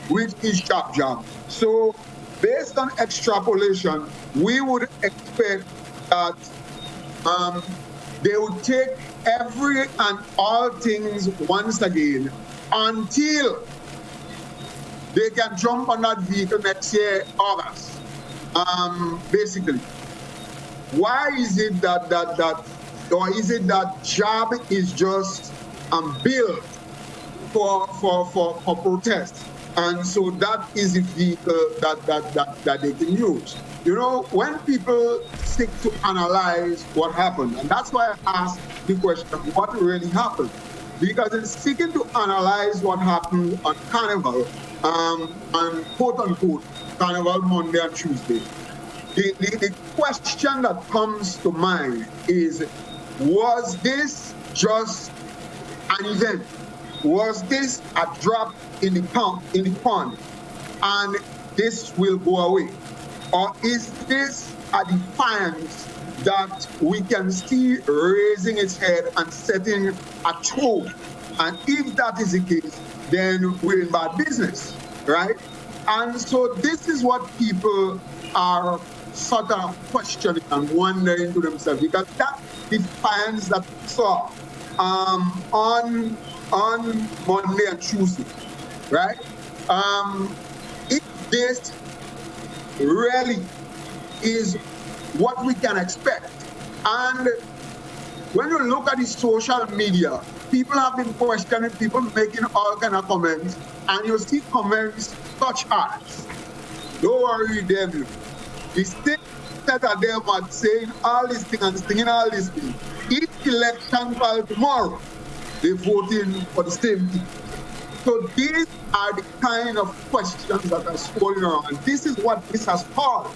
[SPEAKER 7] which is Chop Job. So based on extrapolation, we would expect that they would take every and all things once again until they can jump on that vehicle next year, August. Basically, why is it that or is it that job is just built for protest, and so that is the vehicle that they can use? You know, when people seek to analyze what happened, and that's why I asked the question, what really happened? Because in seeking to analyze what happened on Carnival, and quote-unquote Carnival Monday and Tuesday, the question that comes to mind is, was this just an event? Was this a drop in the pond, and this will go away? Or is this a defiance that we can see raising its head and setting a tone? And if that is the case, then we're in bad business, right? And so this is what people are sort of questioning and wondering to themselves, because that defiance that we saw on Monday and Tuesday, right? If this really is what we can expect, and when you look at the social media, people have been questioning, people making all kind of comments, and you see comments such as, "Don't worry, devil." The state that are there are saying all these things and singing all these things. If election fall tomorrow, they're voting for the same thing. So these are the kind of questions that are swirling around. And this is what this has caused,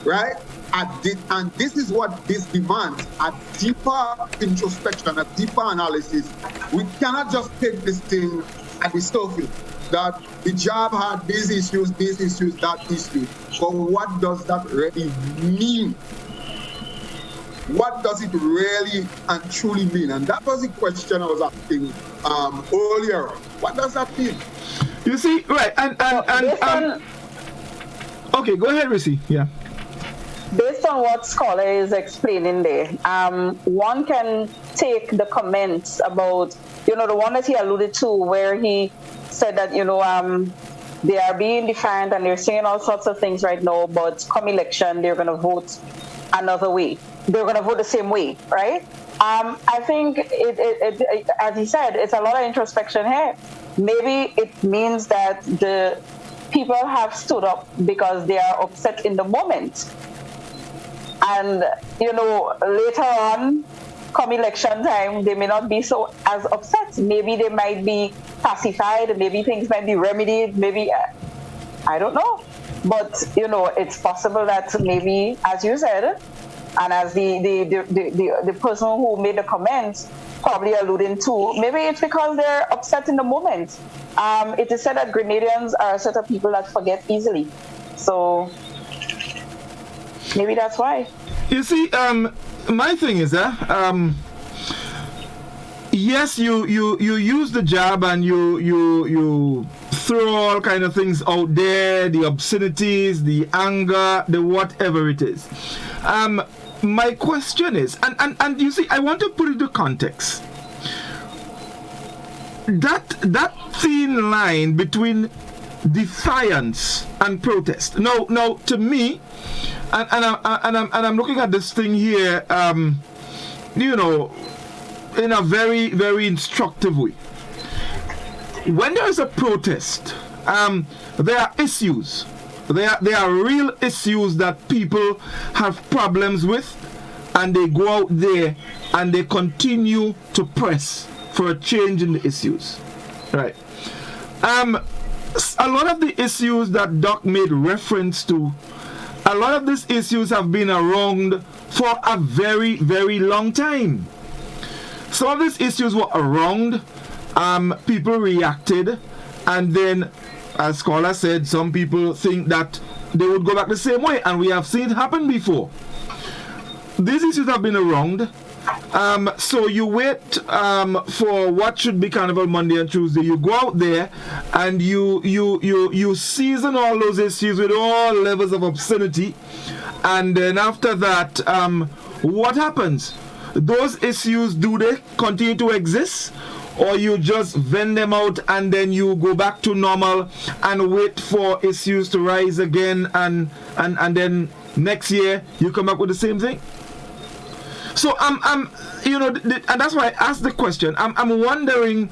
[SPEAKER 7] right? And this is what this demands, a deeper introspection, a deeper analysis. We cannot just take this thing at the surface, that the job had these issues, that issue. But what does that really mean? What does it really and truly mean? And that was the question I was asking earlier. What does that mean?
[SPEAKER 3] You see, right, and okay, go ahead, Rissy. Yeah.
[SPEAKER 19] Based on what Scholar is explaining there, one can take the comments about, the one that he alluded to, where he said that, they are being defiant and they're saying all sorts of things right now, but come election, they're going to vote another way. They're going to vote the same way, right? I think, it, as he said, it's a lot of introspection here. Maybe it means that the people have stood up because they are upset in the moment. And, later on, come election time, they may not be so as upset. Maybe they might be pacified, maybe things might be remedied, maybe, I don't know. But, it's possible that maybe, as you said, and as the person who made the comment probably alluding to, maybe it's because they're upset in the moment. It is said that Grenadians are a set of people that forget easily. So maybe that's why.
[SPEAKER 3] You see, my thing is yes, you use the jab and you throw all kind of things out there, the obscenities, the anger, the whatever it is. My question is, and you see, I want to put it into context. That thin line between defiance and protest. Now, to me, and I'm looking at this thing here, in a very, very instructive way. When there is a protest, there are issues. There are real issues that people have problems with, and they go out there and they continue to press for a change in the issues. Right. A lot of the issues that Doc made reference to, a lot of these issues have been around for a very, very long time. Some of these issues were around, people reacted, and then, as Scholar said, some people think that they would go back the same way, and we have seen it happen before. These issues have been around, so you wait for what should be Carnival Monday and Tuesday. You go out there and you season all those issues with all levels of obscenity, and then after that, what happens? Those issues, do they continue to exist? Or you just vent them out and then you go back to normal and wait for issues to rise again, and then next year you come up with the same thing? So and that's why I asked the question. I'm wondering,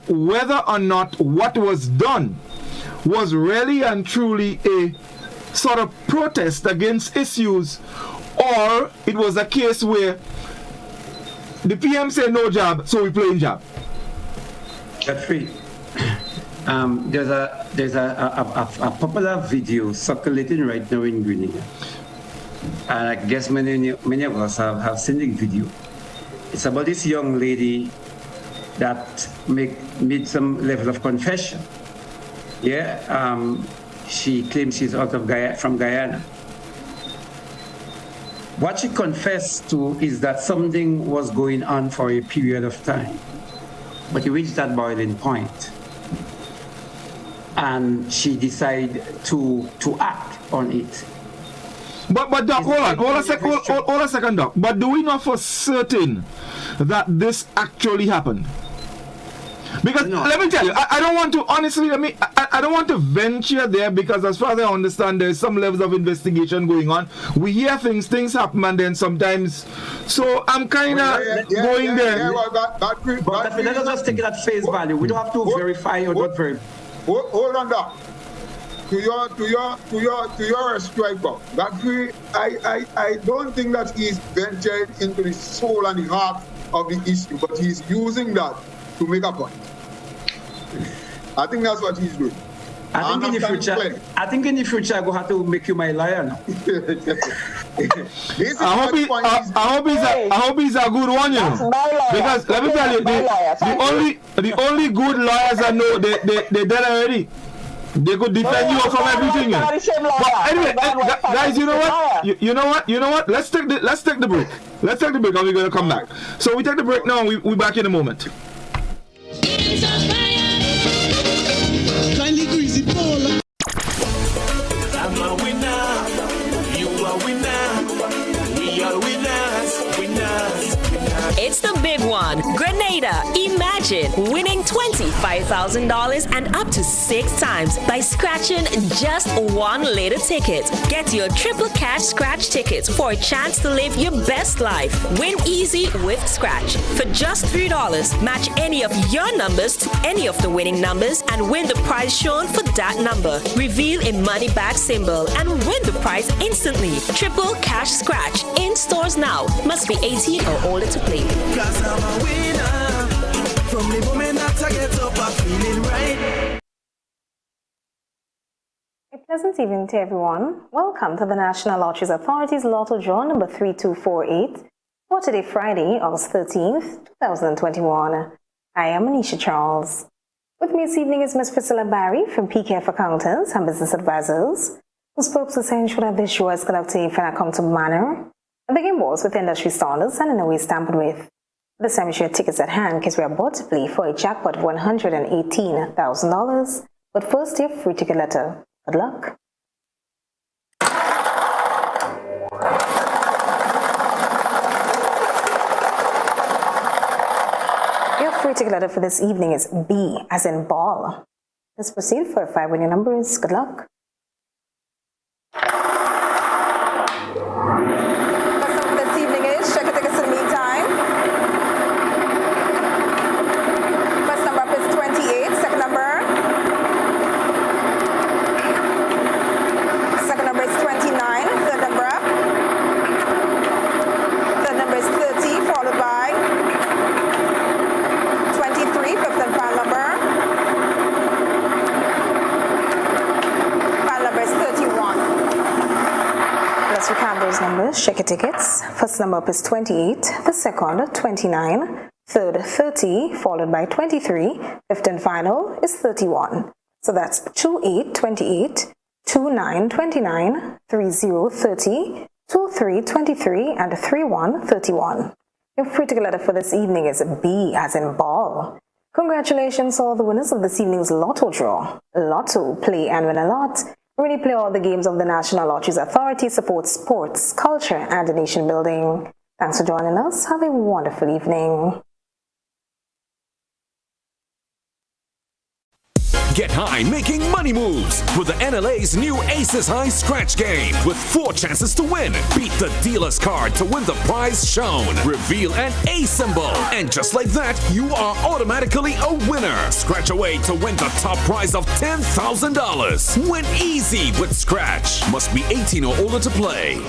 [SPEAKER 3] whether or not what was done was really and truly a sort of protest against issues, or it was a case where the PM said no job, so we playing job.
[SPEAKER 6] Godfrey, there's a popular video circulating right now in Grenada, and I guess many of us have seen the video. It's about this young lady that made some level of confession. Yeah, she claims she's from Guyana. What she confessed to is that something was going on for a period of time, but it reached that boiling point, and she decided to act on it.
[SPEAKER 3] But Doc, hold a second, Doc. But do we know for certain that this actually happened? Because let me tell you, I don't want to, honestly, I don't want to venture there, because as far as I understand, there's some levels of investigation going on. We hear things happen, and then sometimes, so I'm kind of going there.
[SPEAKER 6] But let us just take it at face value. We don't have to verify or not verify.
[SPEAKER 7] Hold on, Doc. To your striker, Godfrey, I don't think that he's ventured into the soul and the heart of the issue, but he's using that to make a point. I think that's what he's doing.
[SPEAKER 6] I think in the future I'm going to have to make you my lawyer now.
[SPEAKER 3] I hope he's a good one, because let me tell you, the only good lawyers I know, they dead already. They could defend you from everything. But anyway, guys, you know what? Let's take the break. And we're gonna come back. So we take the break now, and we back in a moment.
[SPEAKER 5] Kindly greasy ball.
[SPEAKER 13] I'm a winner. You are winner. We are winners.
[SPEAKER 14] It's the big one. Grenada Imagine winning $25,000 and up to 6 times by scratching just one lotto ticket. Get your triple cash scratch tickets for a chance to live your best life. Win easy with Scratch. For just $3, match any of your numbers to any of the winning numbers and win the prize shown for that number. Reveal a money back symbol and win the prize instantly. Triple cash scratch in stores now. Must be 18 or older to play.
[SPEAKER 13] Cause I'm a winner. From the moment that I get up, I'm feeling right.
[SPEAKER 10] A pleasant evening to everyone. Welcome to the National Lotteries Authority's Lotto Draw number 3248 for today, Friday, August 13th, 2021. I am Anisha Charles. With me this evening is Ms. Priscilla Barry from PKF Accountants and Business Advisors, whose purpose is to ensure that this show is conducted in an accountable manner and the game balls with industry standards and in a way tampered with. This time, your tickets at hand because we are about to play for a jackpot of $118,000. But first, your free ticket letter. Good luck. Your free ticket letter for this evening is B, as in ball. Let's proceed for 5 winning numbers. Good luck. This evening is check your tickets in the meantime. First number up is 28. Second number. Second number is 29. Third number up. Third number is 30, followed by 23. Fifth and final number. Final number is 31. Let's recap those numbers. Check your tickets. First number up is 28. The second, 29. Third, 30, followed by 23. Fifth and final is 31. So that's 28, 28, 29, 29, 30, 30, 23, 23, and 31, 31. Your free ticket letter for this evening is B, as in ball. Congratulations to all the winners of this evening's Lotto Draw. Lotto, play and win a lot. Really play all the games of the National Lotteries Authority, support sports, culture, and nation building. Thanks for joining us. Have a wonderful evening.
[SPEAKER 9] Get high making money moves with the NLA's new Aces High Scratch game with 4 chances to win. Beat the dealer's card to win the prize shown. Reveal an A symbol. And just like that, you are automatically a winner. Scratch away to win the top prize of $10,000. Win easy with Scratch. Must be 18 or older to play.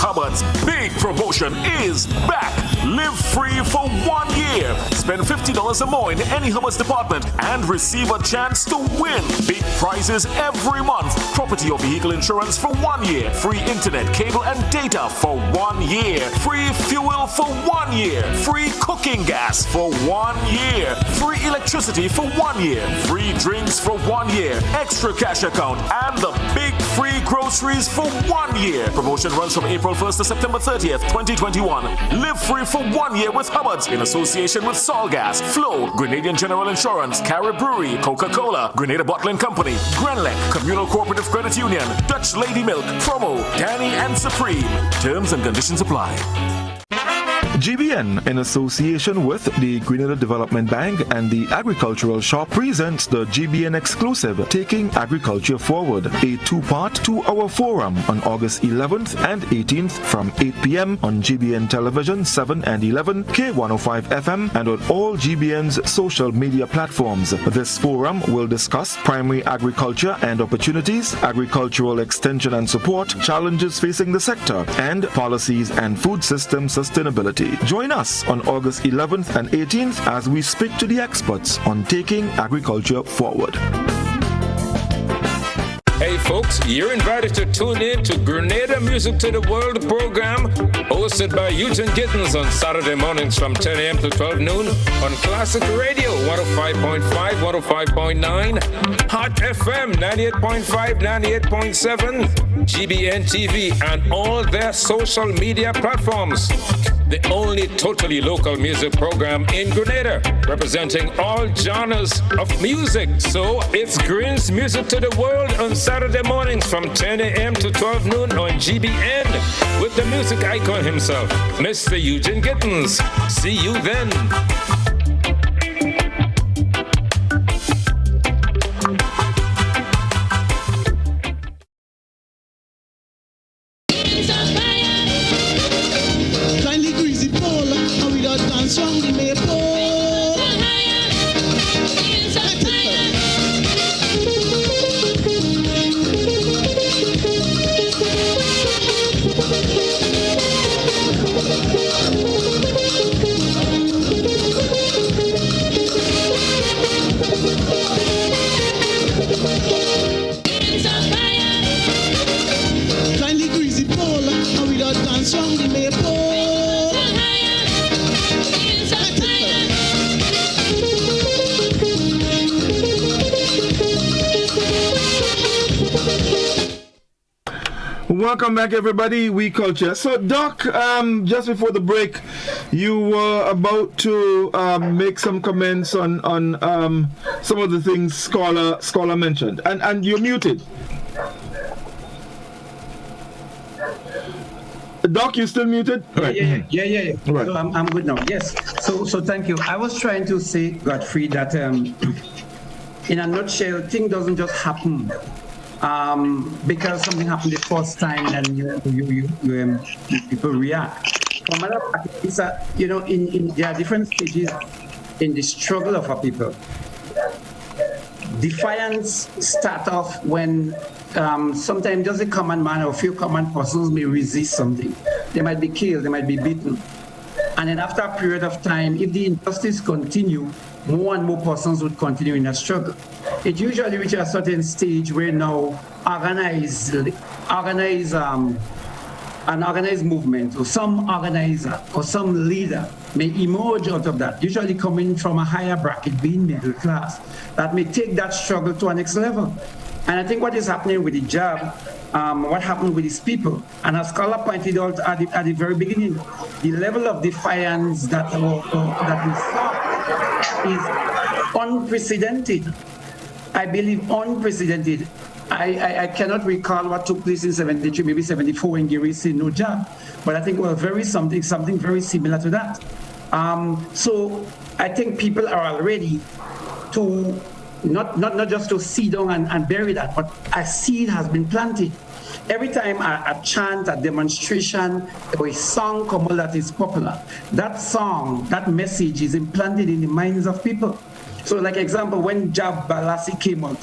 [SPEAKER 20] Hubbard's big promotion is back. Live free for 1 year. Spend $50 or more in any Hubbard's department and receive a chance to win big prizes every month. Property or vehicle insurance for 1 year. Free internet, cable, and data for 1 year. Free fuel for 1 year. Free cooking gas for 1 year. Free electricity for 1 year. Free drinks for 1 year. Extra cash account and the big free groceries for 1 year. Promotion runs from April 1st to September 30th, 2021. Live free for 1 year with Hubbard's in association with Solgas, Flow, Grenadian General Insurance, Carib Brewery, Coca-Cola, Grenada Bottling Company, Grenlec, Communal Cooperative Credit Union, Dutch Lady Milk, Promo, Danny, and Supreme. Terms and conditions apply.
[SPEAKER 18] GBN, in association with the Grenada Development Bank and the Agricultural Shop, presents the GBN exclusive Taking Agriculture Forward, a 2-part 2-hour forum on August 11th and 18th from 8 p.m. on GBN Television 7 and 11, K105 FM, and on all GBN's social media platforms. This forum will discuss primary agriculture and opportunities, agricultural extension and support, challenges facing the sector, and policies and food system sustainability. Join us on August 11th and 18th as we speak to the experts on taking agriculture forward.
[SPEAKER 21] Hey folks, you're invited to tune in to Grenada Music to the World program hosted by Eugene Gittens on Saturday mornings from 10 a.m. to 12 noon on Classic Radio 105.5, 105.9, Hot FM 98.5, 98.7, GBN TV, and all their social media platforms. The only totally local music program in Grenada, representing all genres of music. So it's Green's Music to the World on Saturday mornings from 10 a.m. to 12 noon on GBN with the music icon himself, Mr. Eugene Gittens. See you then.
[SPEAKER 3] Welcome back, everybody. We Culture. So, Doc, just before the break, you were about to make some comments on some of the things Scholar mentioned, and you're muted. Doc, you still muted?
[SPEAKER 6] Right. Yeah.
[SPEAKER 3] Right.
[SPEAKER 6] So I'm good now. Yes. So thank you. I was trying to say, Godfrey, that in a nutshell, thing doesn't just happen because something happened the first time and people react. For matter of fact, it's there are different stages in the struggle of a people. Defiance start off when sometimes just a common man or a few common persons may resist something. They might be killed, they might be beaten. And then after a period of time, if the injustice continue, more and more persons would continue in a struggle. It usually reaches a certain stage where now an organized movement or some organizer or some leader may emerge out of that, usually coming from a higher bracket, being middle class, that may take that struggle to a next level. And I think what is happening with the job, what happened with these people, and as Scholar pointed out at the very beginning, the level of defiance that we saw is unprecedented. I believe unprecedented. I cannot recall what took place in 73, maybe 74 when Gary said no job, but I think it was something very similar to that. So I think people are ready to not just to sit down and bury that, but a seed has been planted. Every time a chant, a demonstration, or a song comes out that is popular, that song, that message is implanted in the minds of people. So, like example, when Jab Balassi came out,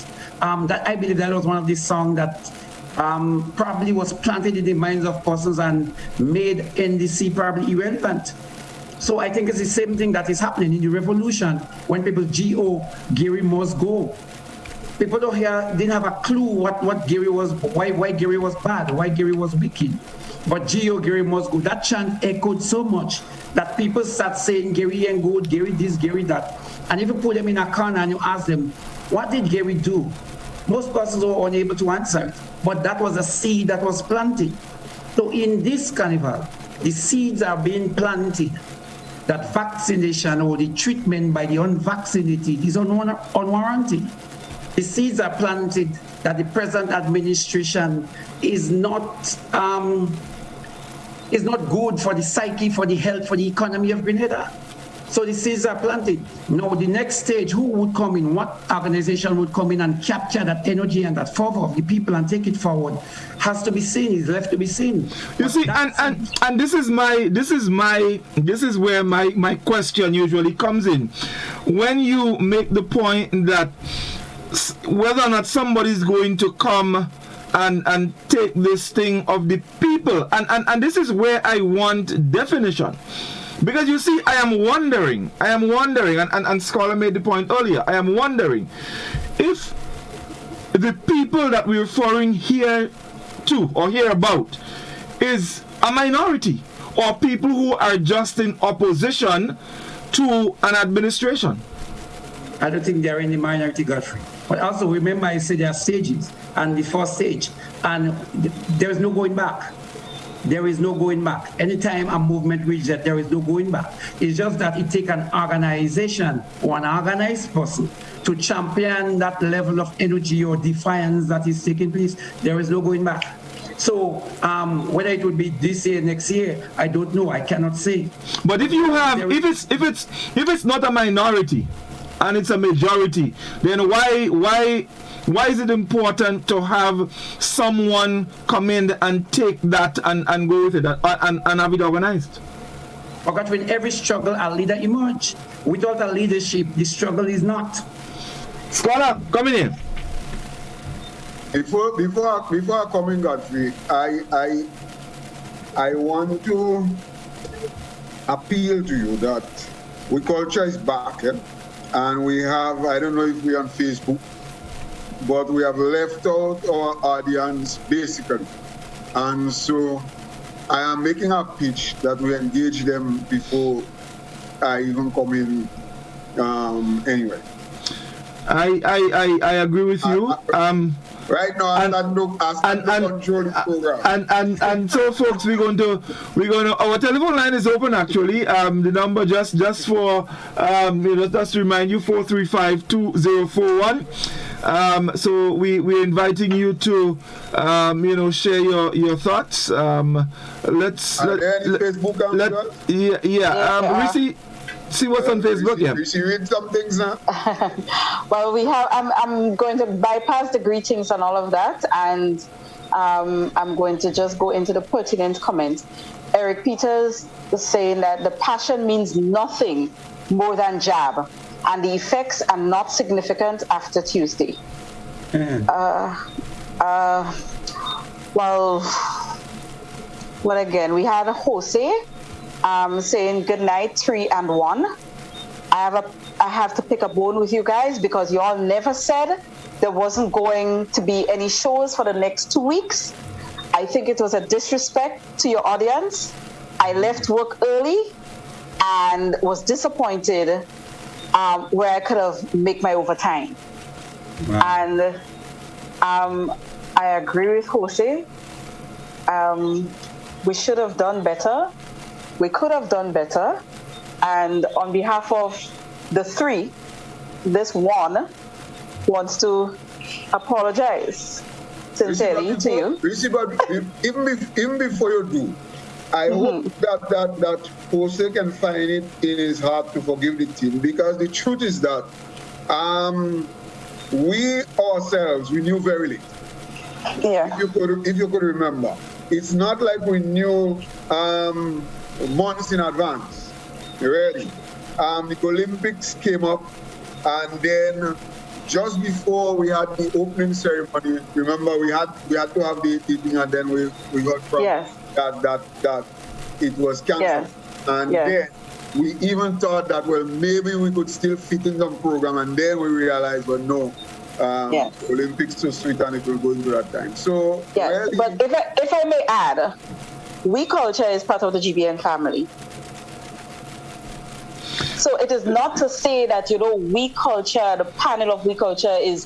[SPEAKER 6] that I believe that was one of the songs that probably was planted in the minds of persons and made NDC probably irrelevant. So I think it's the same thing that is happening in the revolution when people Gary must go. People didn't have a clue what Gary was, why Gary was bad, why Gary was wicked. But Gary must go. That chant echoed so much that people start saying Gary ain't good, Gary this, Gary that. And if you put them in a corner and you ask them, what did Gary do? Most persons were unable to answer it. But that was a seed that was planted. So in this carnival, the seeds are being planted that vaccination or the treatment by the unvaccinated is unwarranted. The seeds are planted that the present administration is not good for the psyche, for the health, for the economy of Grenada. So the seeds are planted. Now the next stage, who would come in, what organization would come in and capture that energy and that fervor of the people and take it forward, has to be seen, is left to be seen.
[SPEAKER 3] You see, and this is where my question usually comes in. When you make the point that whether or not somebody's going to come and take this thing of the people, and this is where I want definition. Because you see, I am wondering, and Scholar made the point earlier, I am wondering if the people that we're referring here to or hear about is a minority or people who are just in opposition to an administration.
[SPEAKER 6] I don't think they're in the minority, Godfrey. But also remember, I said there are stages, and the first stage, and there is no going back. There is no going back. Anytime a movement reaches that, there is no going back. It's just that it takes an organization or an organized person to champion that level of energy or defiance that is taking place. There is no going back. So whether it would be this year, next year, I don't know. I cannot say.
[SPEAKER 3] But if you have, if it's not a minority and it's a majority, then why is it important to have someone come in and take that and go with it and have it organized?
[SPEAKER 6] Because with every struggle, a leader emerges. Without a leadership, the struggle is not.
[SPEAKER 3] Scholar, come in.
[SPEAKER 7] Before I come in, Godfrey, I want to appeal to you that We Culture is back, and we have, I don't know if we're on Facebook, but we have left out our audience basically. And so I am making a pitch that we engage them before I even come in anyway.
[SPEAKER 3] I agree with you.
[SPEAKER 7] Right now, I'm asking to control the program.
[SPEAKER 3] And so, folks, we're going to. Our telephone line is open. Actually, the number just for just to remind you, 435-2041. So we're inviting you to share your thoughts. We see what's on Facebook.
[SPEAKER 7] You read some things now.
[SPEAKER 19] Well, we have. I'm going to bypass the greetings and all of that, and I'm going to just go into the pertinent comments. Eric Peters is saying that the passion means nothing more than jab, and the effects are not significant after Tuesday. Well, again, we had Jose saying good night, 3 and 1. I have to pick a bone with you guys because you all never said there wasn't going to be any shows for the next 2 weeks. I think it was a disrespect to your audience. I left work early and was disappointed where I could have made my overtime. Wow. And I agree with Jose. We should have done better. We could have done better. And on behalf of the 3, this one wants to apologize sincerely to you.
[SPEAKER 7] But even before you do, I hope that Jose can find it in his heart to forgive the team, because the truth is that we ourselves, we knew very late.
[SPEAKER 19] Yeah.
[SPEAKER 7] If you could remember, it's not like we knew months in advance. Really, the Olympics came up, and then just before we had the opening ceremony, remember we had to have the thing, and then we got from that it was cancelled, and then we even thought that maybe we could still fit in some program, and then we realized no. Olympics too sweet and it will go into that time. So really,
[SPEAKER 19] but if I may add, We Culture is part of the GBN family. So it is not to say that We Culture, the panel of We Culture, is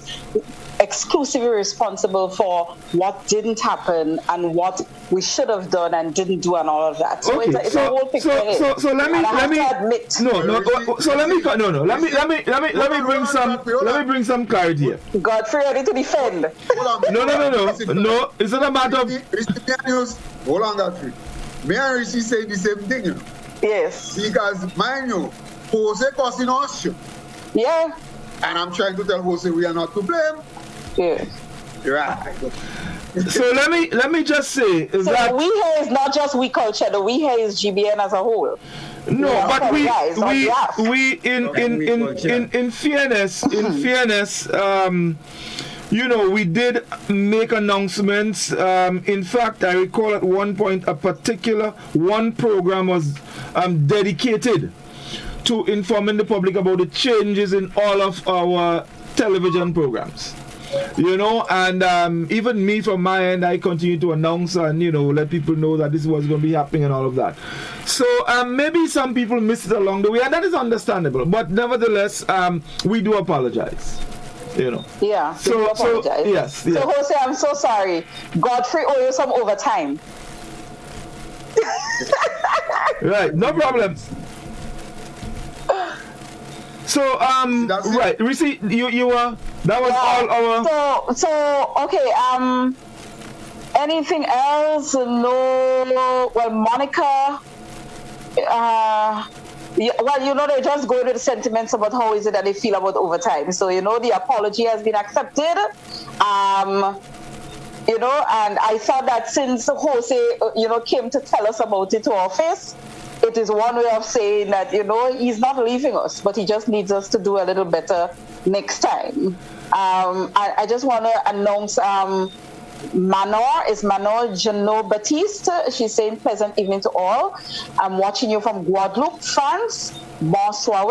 [SPEAKER 19] exclusively responsible for what didn't happen and what we should have done and didn't do and all of that. So it's a whole picture.
[SPEAKER 3] So let me bring some clarity here.
[SPEAKER 19] Godfrey, ready to defend.
[SPEAKER 3] No. It's not a matter of.
[SPEAKER 7] Hold on, Godfrey. Me and Rishi say the same thing.
[SPEAKER 19] Yes.
[SPEAKER 7] Because mind you, Jose causing us.
[SPEAKER 19] Yeah.
[SPEAKER 7] And I'm trying to tell Jose we are not to blame.
[SPEAKER 19] Yeah.
[SPEAKER 7] Right.
[SPEAKER 3] So let me just say that
[SPEAKER 19] the we here is not just We Culture. The we here is GBN as a whole.
[SPEAKER 3] No, but we in fairness, we did make announcements. In fact, I recall at one point one program was dedicated to informing the public about the changes in all of our television programs. And even me from my end, I continue to announce and let people know that this was going to be happening and all of that. So maybe some people missed it along the way, and that is understandable. But nevertheless, we do apologize.
[SPEAKER 19] Yeah.
[SPEAKER 3] So
[SPEAKER 19] apologize.
[SPEAKER 3] Yes.
[SPEAKER 19] So Jose, I'm so sorry. Godfrey owe you some overtime.
[SPEAKER 3] Right. No problem. So right, Risi, you were that was all our.
[SPEAKER 19] So okay. Anything else? No. Well, Monica. They just go into the sentiments about how is it that they feel about overtime. So the apology has been accepted. And I thought that since Jose, came to tell us about it to our face, it is one way of saying that, he's not leaving us, but he just needs us to do a little better next time. I just want to announce Manor Jano Baptiste. She's saying pleasant evening to all. I'm watching you from Guadeloupe, France. Bonsoir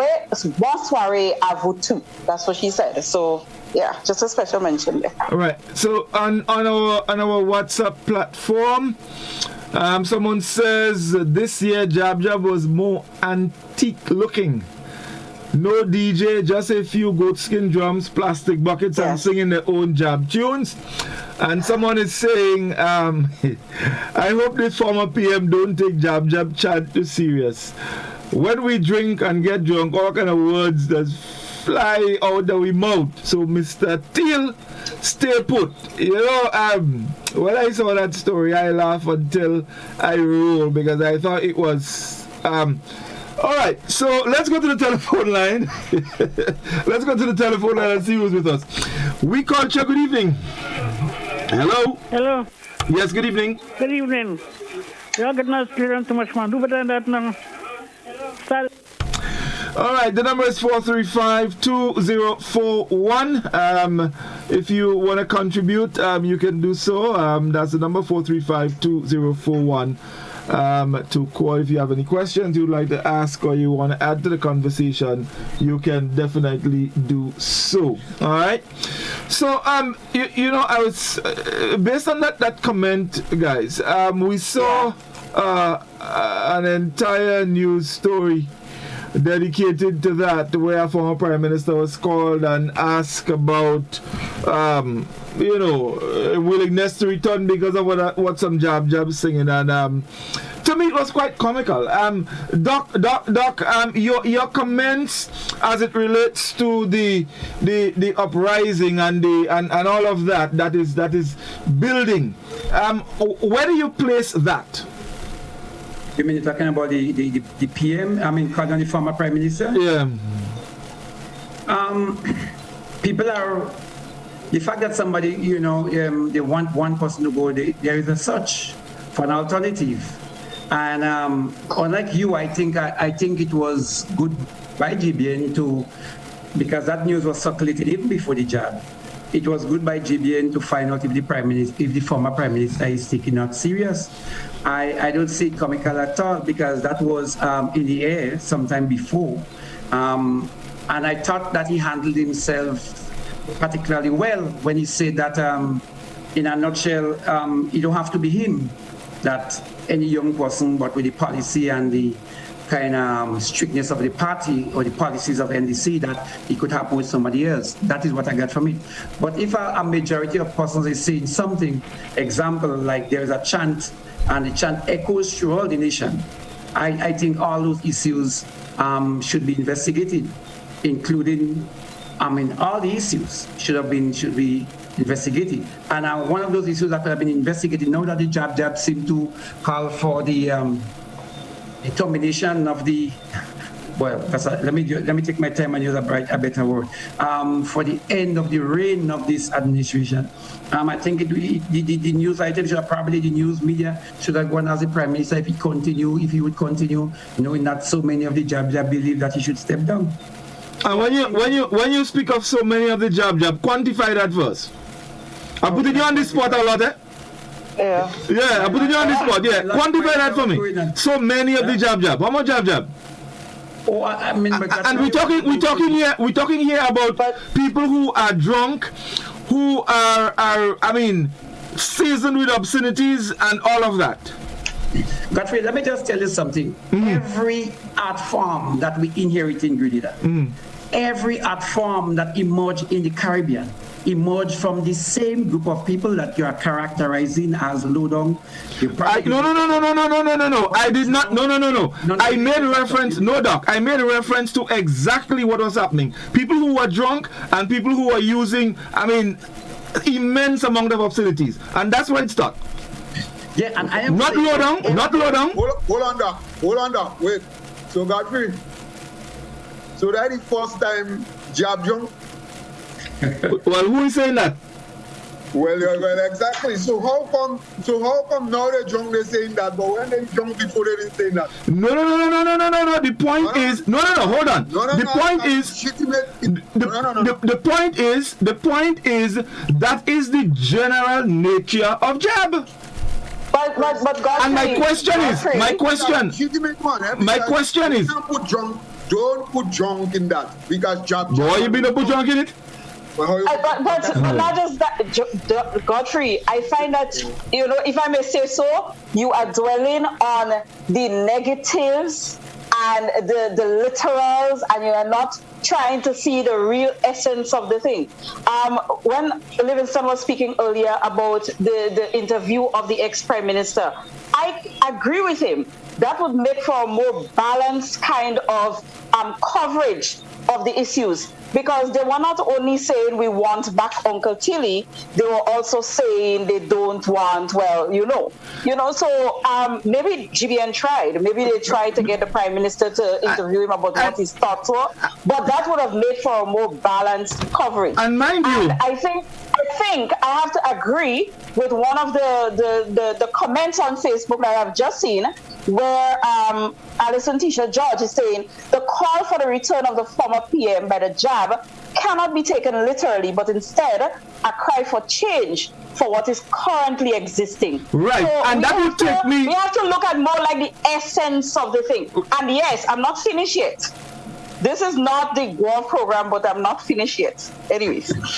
[SPEAKER 19] à vous tous. That's what she said. So yeah, just a special mention there.
[SPEAKER 3] All right. So on our WhatsApp platform, someone says this year Jab was more antique looking. no DJ, just a few goatskin drums, plastic buckets, and singing their own jab tunes. And someone is saying, I hope the former PM don't take jab chant too serious. When we drink and get drunk, all kind of words that fly out of we mouth. So Mr. Teal, stay put. You know, when I saw that story, I laughed until I rolled because I thought it was all right, so let's go to the telephone line. Let's go to the telephone line and see who's with us. We Culture, good evening. Hello.
[SPEAKER 2] Hello.
[SPEAKER 3] Yes, good evening.
[SPEAKER 2] Good evening. Y'all get not clear too much, man. Do better than that now. Start.
[SPEAKER 3] All right, the number is 435-2041. If you want to contribute, you can do so. That's the number 435-2041. To call if you have any questions you'd like to ask or you want to add to the conversation, you can definitely do so. All right. So you know, I was based on that comment, guys. We saw an entire news story dedicated to that, where a former prime minister was called and asked about you know, willingness to return because of what some jab singing, and to me it was quite comical. Doc, your comments as it relates to the uprising and all of that is building. Where do you place that?
[SPEAKER 6] You mean you're talking about the PM? I mean, calling on the former prime minister?
[SPEAKER 3] Yeah.
[SPEAKER 6] People are. The fact that somebody, you know, they want one person to go, there is a search for an alternative. And unlike you, I think it was good by GBN because that news was circulated even before the jab. It was good by GBN to find out if the former prime minister is taking it serious. I don't see it comical at all because that was in the air sometime before. And I thought that he handled himself particularly well when he said that, in a nutshell, it don't have to be him, that any young person, but with the policy and the kind of strictness of the party or the policies of NDC, that it could happen with somebody else. That is what I got from it. But if a majority of persons is saying something, example, like there is a chant, and the chant echoes through all the nation, I think all those issues should be investigated, including, all the issues should be investigated. And one of those issues that have been investigated, now that the jab seem to call for the termination of the, let me take my time and use a better word, for the end of the reign of this administration. I think the news item should have, probably the news media should have gone as the prime minister if he would continue, knowing that so many of the jab believe that he should step down.
[SPEAKER 3] And when you speak of so many of the jab, quantify that first. I'm putting you on the spot a lot, eh?
[SPEAKER 19] Yeah.
[SPEAKER 3] Yeah, I'm putting you on the spot. Yeah, quantify that for me. So many of the jab. How much jab?
[SPEAKER 6] Oh, I mean,
[SPEAKER 3] and we're talking here about people who are drunk, who are seasoned with obscenities and all of that.
[SPEAKER 6] Godfrey, let me just tell you something. Every art form that we inherit in Grenada, every art form that emerged in the Caribbean, emerged from the same group of people that you are characterizing as low down. No. I did not. No. I made reference. No, Doc. I made a reference to exactly what was happening. People who were drunk and people who were using, immense amount of obscenities, and that's where it started. Yeah, and I am
[SPEAKER 3] not low down.
[SPEAKER 7] Hold on, Doc. Wait. So Godfrey, so that is first time jab drunk?
[SPEAKER 3] Well, who is saying that?
[SPEAKER 7] Well, exactly. So how come now they're drunk, they're saying that, but when they drunk before they didn't say that?
[SPEAKER 3] No. The point is, hold on. The point is that is the general nature of jab.
[SPEAKER 19] But Godfrey,
[SPEAKER 3] and my question is,
[SPEAKER 7] don't put drunk in that, because jab.
[SPEAKER 3] Boy, you been to put drunk in it?
[SPEAKER 19] But not just that, Godfrey, I find that, if I may say so, you are dwelling on the negatives and the literals, and you are not trying to see the real essence of the thing. When Livingston was speaking earlier about the interview of the ex-prime minister, I agree with him. That would make for a more balanced kind of coverage of the issues, because they were not only saying we want back Uncle Tilly, they were also saying they don't want, so maybe GBN tried. Maybe they tried to get the Prime Minister to interview him about what his thoughts were, but that would have made for a more balanced coverage.
[SPEAKER 3] And mind you,
[SPEAKER 19] and I think I have to agree with one of the comments on Facebook that I've just seen, where Alison Tisha George is saying the call for the return of the former PM by the JAB cannot be taken literally, but instead a cry for change for what is currently existing.
[SPEAKER 3] Right, so and that would take me...
[SPEAKER 19] We have to look at more like the essence of the thing. And yes, I'm not finished yet. This is not the war program, but I'm not finished yet. Anyways, the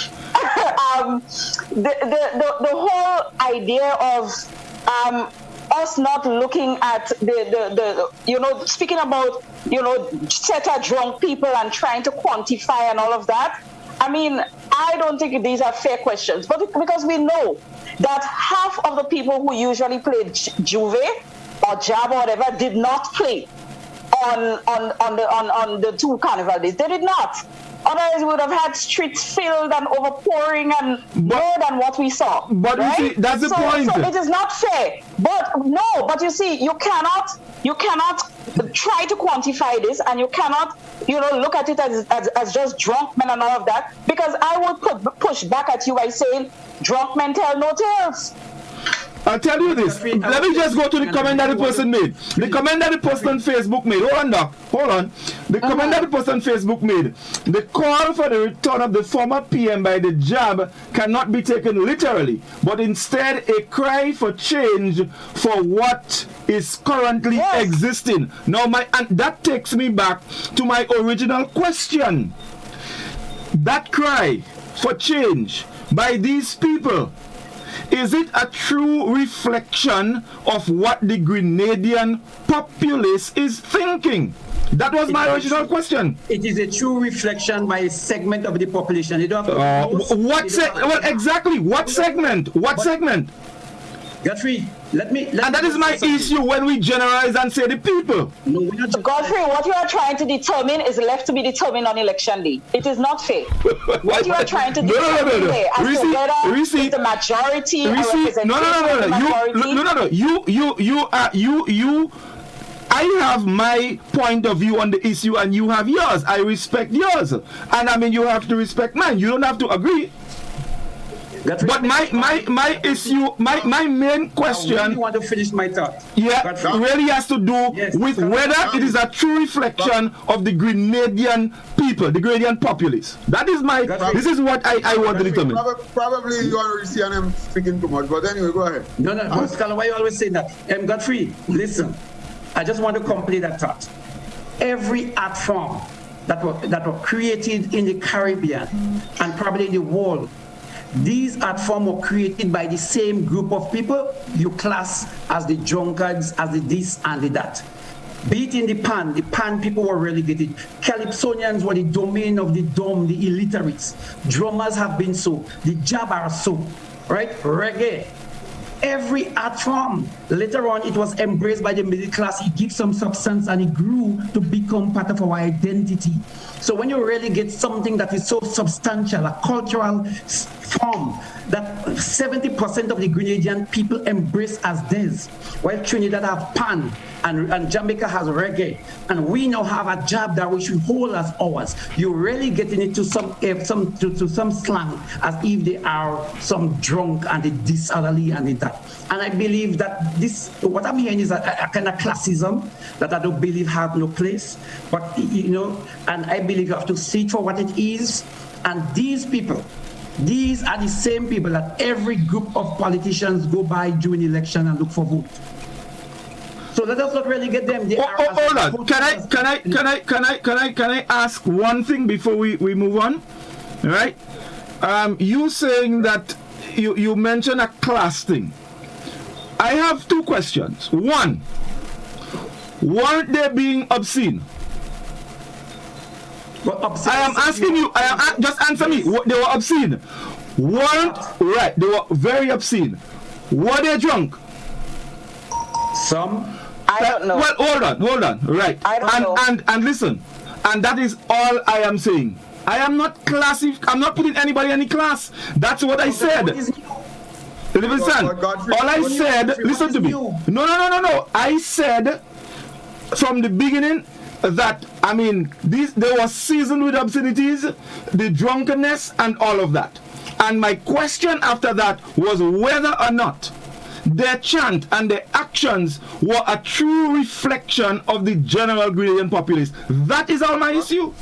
[SPEAKER 19] whole idea of us not looking at the speaking about, set of drunk people and trying to quantify and all of that. I mean, I don't think these are fair questions, but because we know that half of the people who usually played Juve or Jab or whatever did not play on the two Carnival days. They did not. Otherwise, we would have had streets filled and overpouring and more than what we saw.
[SPEAKER 3] But right? You see, that's the point.
[SPEAKER 19] So it is not fair. But you see, you cannot try to quantify this, and you cannot, look at it as just drunk men and all of that, because I would push back at you by saying drunk men tell no tales.
[SPEAKER 3] I'll tell you this. Let me just go to the comment that the person made. The comment that the person on Facebook made. Hold on. The comment that the person on Facebook made. The call for the return of the former PM by the JAB cannot be taken literally, but instead a cry for change for what is currently existing. Now, and that takes me back to my original question. That cry for change by these people, is it a true reflection of what the Grenadian populace is thinking? That was my original question.
[SPEAKER 6] It is a true reflection by a segment of the population. You don't have
[SPEAKER 3] to exactly. What segment? What segment?
[SPEAKER 6] Godfrey, let me
[SPEAKER 3] and that is my issue when we generalize and say the people.
[SPEAKER 19] No, Godfrey, what you are trying to determine is left to be determined on election day. It is not fair. What you are trying to determine today as to whether it's the majority or representation of the majority.
[SPEAKER 3] You I have my point of view on the issue and you have yours. I respect yours. And I mean, you have to respect mine. You don't have to agree. But my issue, my main question.
[SPEAKER 6] I really want to finish my thought.
[SPEAKER 3] Really has to do with whether it is a true reflection of the Grenadian people, the Grenadian populace. That is this is what I want to determine.
[SPEAKER 7] Probably you already see and I'm speaking too much, but anyway, go ahead.
[SPEAKER 6] No, Pascal, why you always say that? Godfrey, listen, I just want to complete that thought. Every art form that were created in the Caribbean and probably in the world, these art forms were created by the same group of people you class as the drunkards, as the this and the that. Be it in the pan people were relegated. Calypsonians were the domain of the dumb, the illiterates. Drummers have been so. The jab are so. Right? Reggae. Every art form, later on, it was embraced by the middle class. It gives some substance and it grew to become part of our identity. So when you really get something that is so substantial, a cultural form that 70% of the Grenadian people embrace as theirs, while Trinidad have pan and Jamaica has reggae, and we now have a jab that we should hold as ours. You're really getting into some slang as if they are some drunk and the disorderly and the that. And I believe that what I'm hearing is a kind of classism that I don't believe have no place. But and I believe you have to see it for what it is. And these people, these are the same people that every group of politicians go by during election and look for vote. So let us not really get them.
[SPEAKER 3] Hold on. Can I ask one thing before we move on? All right. You saying that you mentioned a class thing. I have two questions. One, weren't they being obscene? I am asking you, just answer me. They were obscene. Weren't, right, they were very obscene. Were they drunk?
[SPEAKER 6] Some.
[SPEAKER 19] I don't know.
[SPEAKER 3] Well, hold on, right.
[SPEAKER 19] I don't know.
[SPEAKER 3] And listen, and that is all I am saying. I am not I'm not putting anybody in any class. That's what I said. Listen, all I said, listen to me. No. I said from the beginning that, I mean, they were seasoned with obscenities, the drunkenness, and all of that. And my question after that was whether or not their chant and their actions were a true reflection of the general Grenadian populace. That is all my issue.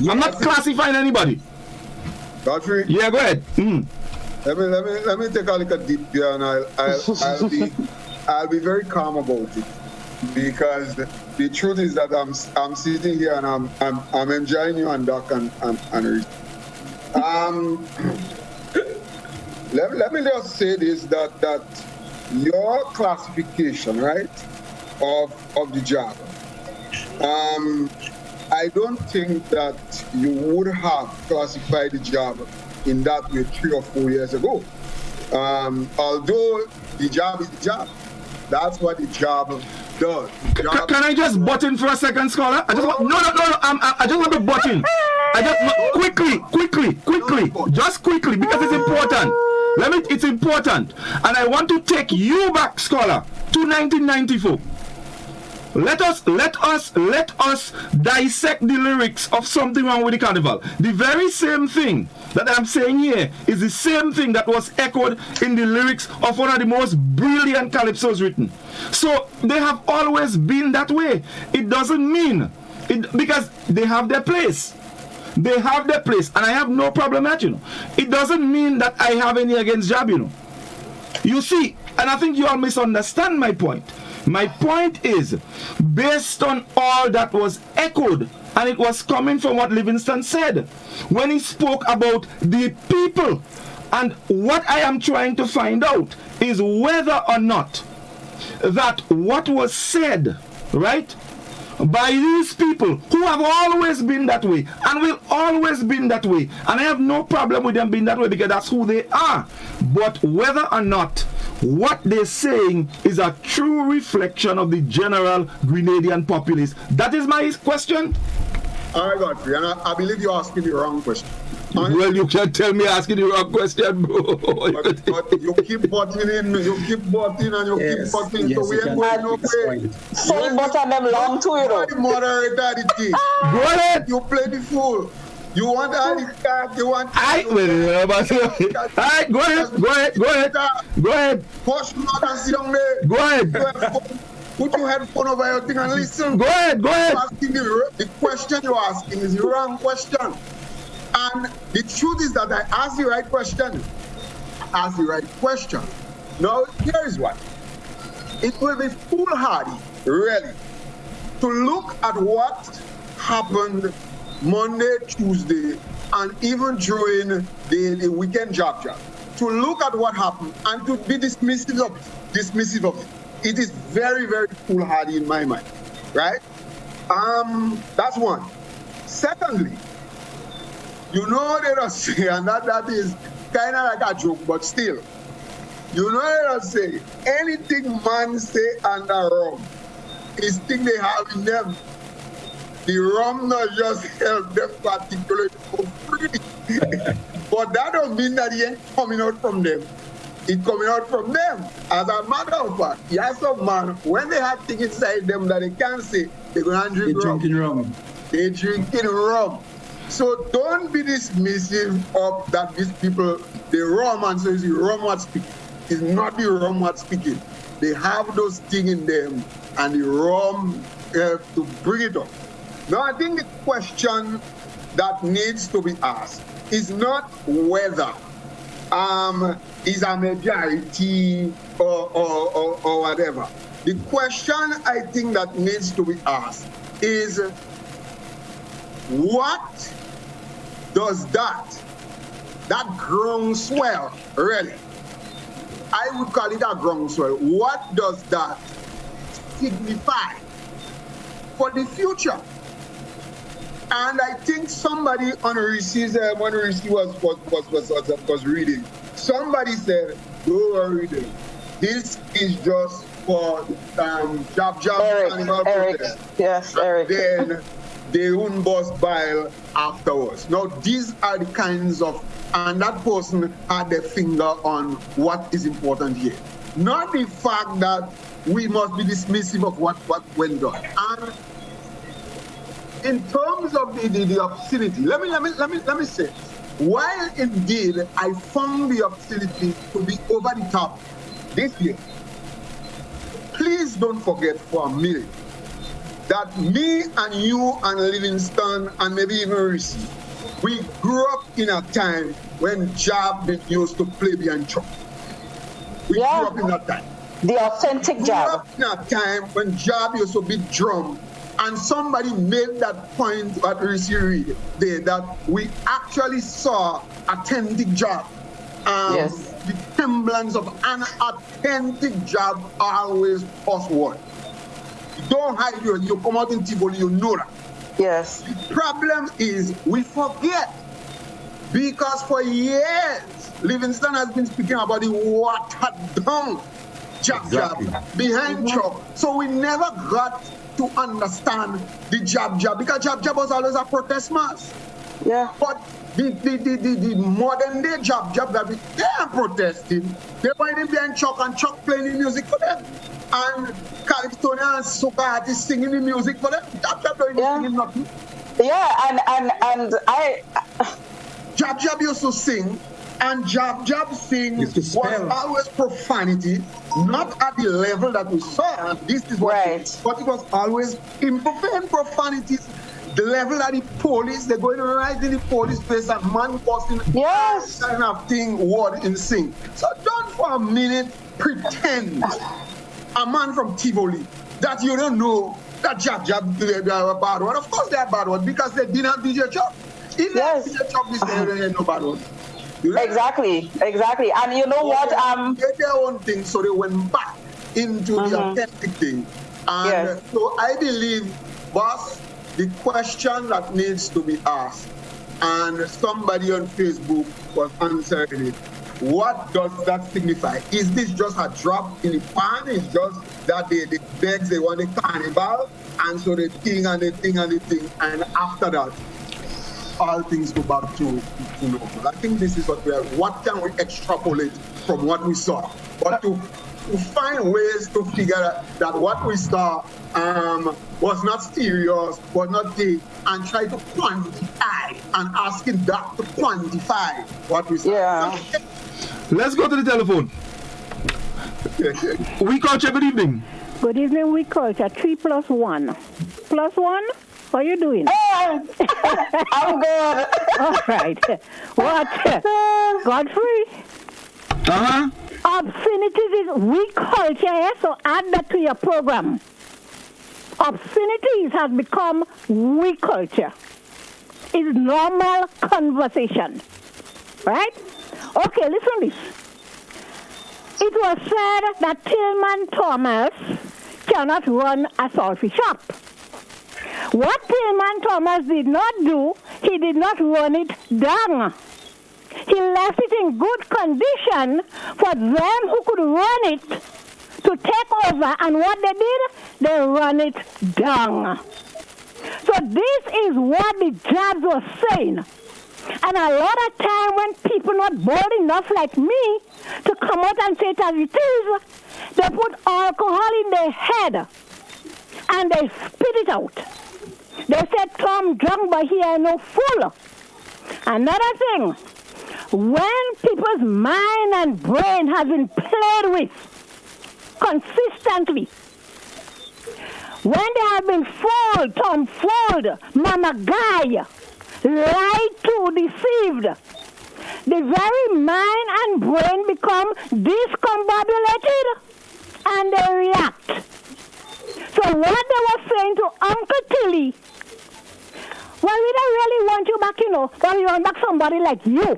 [SPEAKER 3] I'm not classifying anybody.
[SPEAKER 7] Godfrey?
[SPEAKER 3] Yeah, go ahead.
[SPEAKER 7] Let me take a look at deep here, and I'll be very calm about it, because the truth is that I'm sitting here and I'm enjoying you and Doc and Reed. Let me just say this, that your classification, right, of the job, I don't think that you would have classified the job in that way 3 or 4 years ago. Although the job is the job. That's what the job does.
[SPEAKER 3] Can I just butt in for a second, Scholar? I just want to butt in. Quickly, just quickly, because it's important. It's important. And I want to take you back, Scholar, to 1994. Let us dissect the lyrics of Something Wrong with the Carnival. The very same thing that I'm saying here is the same thing that was echoed in the lyrics of one of the most brilliant calypsos written. So they have always been that way. It doesn't mean it, because they have their place. They have their place, and I have no problem with that, you know. It doesn't mean that I have any against Jab, you know. You see, and I think you all misunderstand my point. My point is, based on all that was echoed, and it was coming from what Livingston said, when he spoke about the people. And what I am trying to find out is whether or not that what was said, right, by these people who have always been that way and will always been that way, and I have no problem with them being that way because that's who they are, but whether or not what they're saying is a true reflection of the general Grenadian populace. That is my question.
[SPEAKER 7] All right, Godfrey, and I believe you're asking the wrong question.
[SPEAKER 3] Well, you can't tell me asking the wrong question, bro.
[SPEAKER 7] But you keep butting in, and you keep butting, so we ain't going no way.
[SPEAKER 19] So you butter them long too, you know.
[SPEAKER 7] The moderator, the thing.
[SPEAKER 3] Go ahead.
[SPEAKER 7] You play the fool. You want all the card, you want...
[SPEAKER 3] Alright, go ahead.
[SPEAKER 7] Push you out and sit down there.
[SPEAKER 3] Go ahead.
[SPEAKER 7] Put your headphone over your thing and listen.
[SPEAKER 3] Go ahead.
[SPEAKER 7] The question you're asking is the wrong question. And the truth is that I asked the right question. Now, here is what. It will be foolhardy, really, to look at what happened Monday, Tuesday, and even during the weekend job. To look at what happened and to be dismissive of it. It is very, very foolhardy in my mind, right? That's one. Secondly, you know they don't say, and that is kind of like a joke, but still, you know they don't say, anything man say under rum is thing they have in them. The rum not just help them particularly for free. But that don't mean that it ain't coming out from them. It's coming out from them. As a matter of fact, yes, some man, when they have things inside them that they can't say, they're going to drink rum. They're drinking rum. So don't be dismissive of that these people, the rum, and so it's the rum what's speaking. It's not the rum what's speaking. They have those things in them, and the rum to bring it up. Now, I think the question that needs to be asked is not whether is a majority or whatever. The question I think that needs to be asked is what does that groundswell, really, I would call it a groundswell, what does that signify for the future. And I think somebody on Rishi's, when Rishi was reading, somebody said, "Don't worry, this is just for Jab Carnival protest."
[SPEAKER 19] Yes, Eric.
[SPEAKER 7] Then they won't bust bile afterwards. Now, these are the kinds of, and that person had their finger on what is important here. Not the fact that we must be dismissive of what went on. And in terms of the obscenity, let me say, while indeed I found the obscenity to be over the top this year, please don't forget for a minute that me and you and Livingston and maybe even Rishi, we grew up in a time when Jab used to play behind Chuck. We grew up in that time.
[SPEAKER 19] The authentic Jab.
[SPEAKER 7] We grew up in a time when Jab used to beat drum. And somebody made that point at Rishi Reed there that we actually saw authentic Jab.
[SPEAKER 19] Yes.
[SPEAKER 7] The semblance of an authentic Jab always us one. Don't hide you come out in Tivoli, you know that.
[SPEAKER 19] Yes.
[SPEAKER 7] The problem is we forget. Because for years, Livingston has been speaking about the watered down Jab behind Chuck. So we never got to understand the Jab because Jab was always a protest mass.
[SPEAKER 19] Yeah.
[SPEAKER 7] But the modern day Jab that they are protesting, they find him behind Chuck and Chuck playing the music for them. And California and soca artists singing the music for them. Jab don't singing nothing.
[SPEAKER 19] Yeah, and I
[SPEAKER 7] Jab used to sing. And Jab sing was always profanity, not at the level that we saw. And this is what but it was always improfanity profanities. The level that the police, they're going right in the police place and man posting kind of thing, word in sing. So don't for a minute pretend, a man from Tivoli, that you don't know that Jab they are a bad one. Of course they are bad one because they didn't have DJ Chop. If they had DJ Chop, this they no bad one.
[SPEAKER 19] Exactly. And you know what?
[SPEAKER 7] They did their own thing, so they went back into the authentic thing. And so I believe, boss, the question that needs to be asked, and somebody on Facebook was answering it, what does that signify? Is this just a drop in the pan? Is just that they beg, they want a carnival, and so they think and they think and they think, and after that, all things go back to normal. I think this is what we are. What can we extrapolate from what we saw? But to find ways to figure out that what we saw was not serious, was not big, and try to quantify and asking that to quantify what we saw.
[SPEAKER 19] Yeah.
[SPEAKER 3] Let's go to the telephone. We Culture, good evening.
[SPEAKER 2] Good evening, We Culture. 3 + 1. +1? How are you doing?
[SPEAKER 19] I'm good.
[SPEAKER 2] All right. What? Godfrey? Obscenities is We Culture, so add that to your program. Obscenities has become We Culture. It's normal conversation. Right? Okay, listen to this. It was said that Tillman Thomas cannot run a salty shop. What Tillman Thomas did not do, he did not run it down. He left it in good condition for them who could run it to take over. And what they did, they run it down. So this is what the judge was saying. And a lot of time when people not bold enough like me to come out and say it as it is, they put alcohol in their head and they spit it out. They said, Tom drunk, but he ain't no fool. Another thing, when people's mind and brain has been played with consistently, when they have been fooled, Tom fooled, Mama Guy, lied to, deceived, the very mind and brain become discombobulated and they react. So what they were saying to Uncle Tilly, well, we don't really want you back, but we want back somebody like you.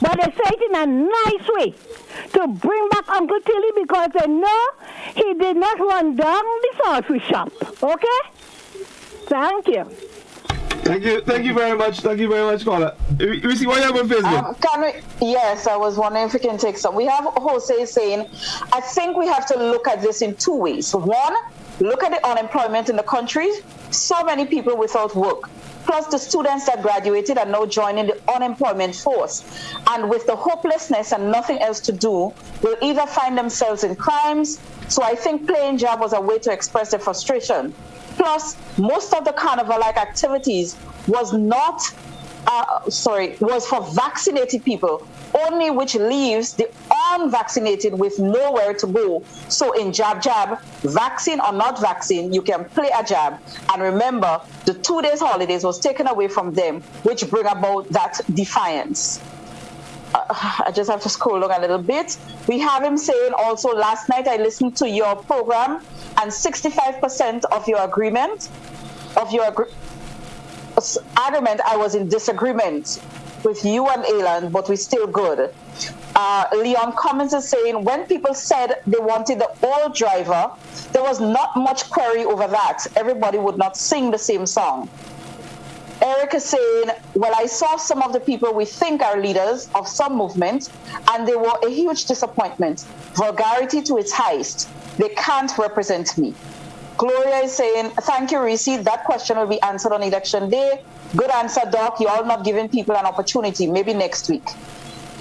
[SPEAKER 2] But But they say it in a nice way to bring back Uncle Tilly because they know he did not run down the saltfish shop. Okay? Thank you.
[SPEAKER 3] Thank you very much, caller. We see what you have on Facebook.
[SPEAKER 19] Yes, I was wondering if we can take some. We have Jose saying, I think we have to look at this in two ways. One, look at the unemployment in the country. So many people without work. Plus the students that graduated are now joining the unemployment force. And with the hopelessness and nothing else to do, will either find themselves in crimes. So I think playing job was a way to express their frustration. Plus, most of the carnival-like activities was for vaccinated people, only which leaves the unvaccinated with nowhere to go. So in jab, vaccine or not vaccine, you can play a jab. And remember, the 2 days holidays was taken away from them, which bring about that defiance. I just have to scroll down a little bit. We have him saying also, last night I listened to your program and 65% of your argument, I was in disagreement with you and Alan, but we're still good. Leon Cummins is saying, when people said they wanted the old driver, there was not much query over that. Everybody would not sing the same song. Eric is saying, well, I saw some of the people we think are leaders of some movement, and they were a huge disappointment. Vulgarity to its highest. They can't represent me. Gloria is saying, thank you, Reese. That question will be answered on election day. Good answer, Doc. You're all not giving people an opportunity. Maybe next week.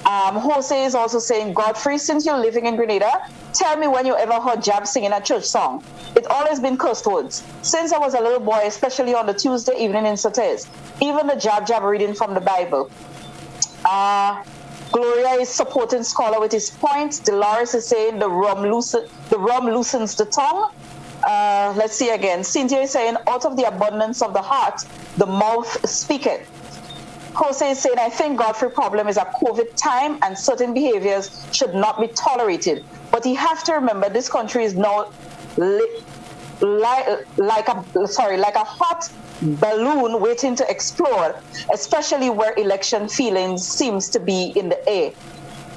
[SPEAKER 19] Jose is also saying, Godfrey, since you're living in Grenada, tell me when you ever heard Jab singing a church song. It's always been cursed words. Since I was a little boy, especially on the Tuesday evening in Sotes, even the Jab reading from the Bible. Gloria is supporting Scholar with his point. Dolores is saying the rum loosens the tongue. Let's see again. Cynthia is saying, out of the abundance of the heart, the mouth speaketh. Jose is saying, I think Godfrey's problem is a COVID time and certain behaviors should not be tolerated. But you have to remember, this country is now like a hot balloon waiting to explode, especially where election feelings seems to be in the air.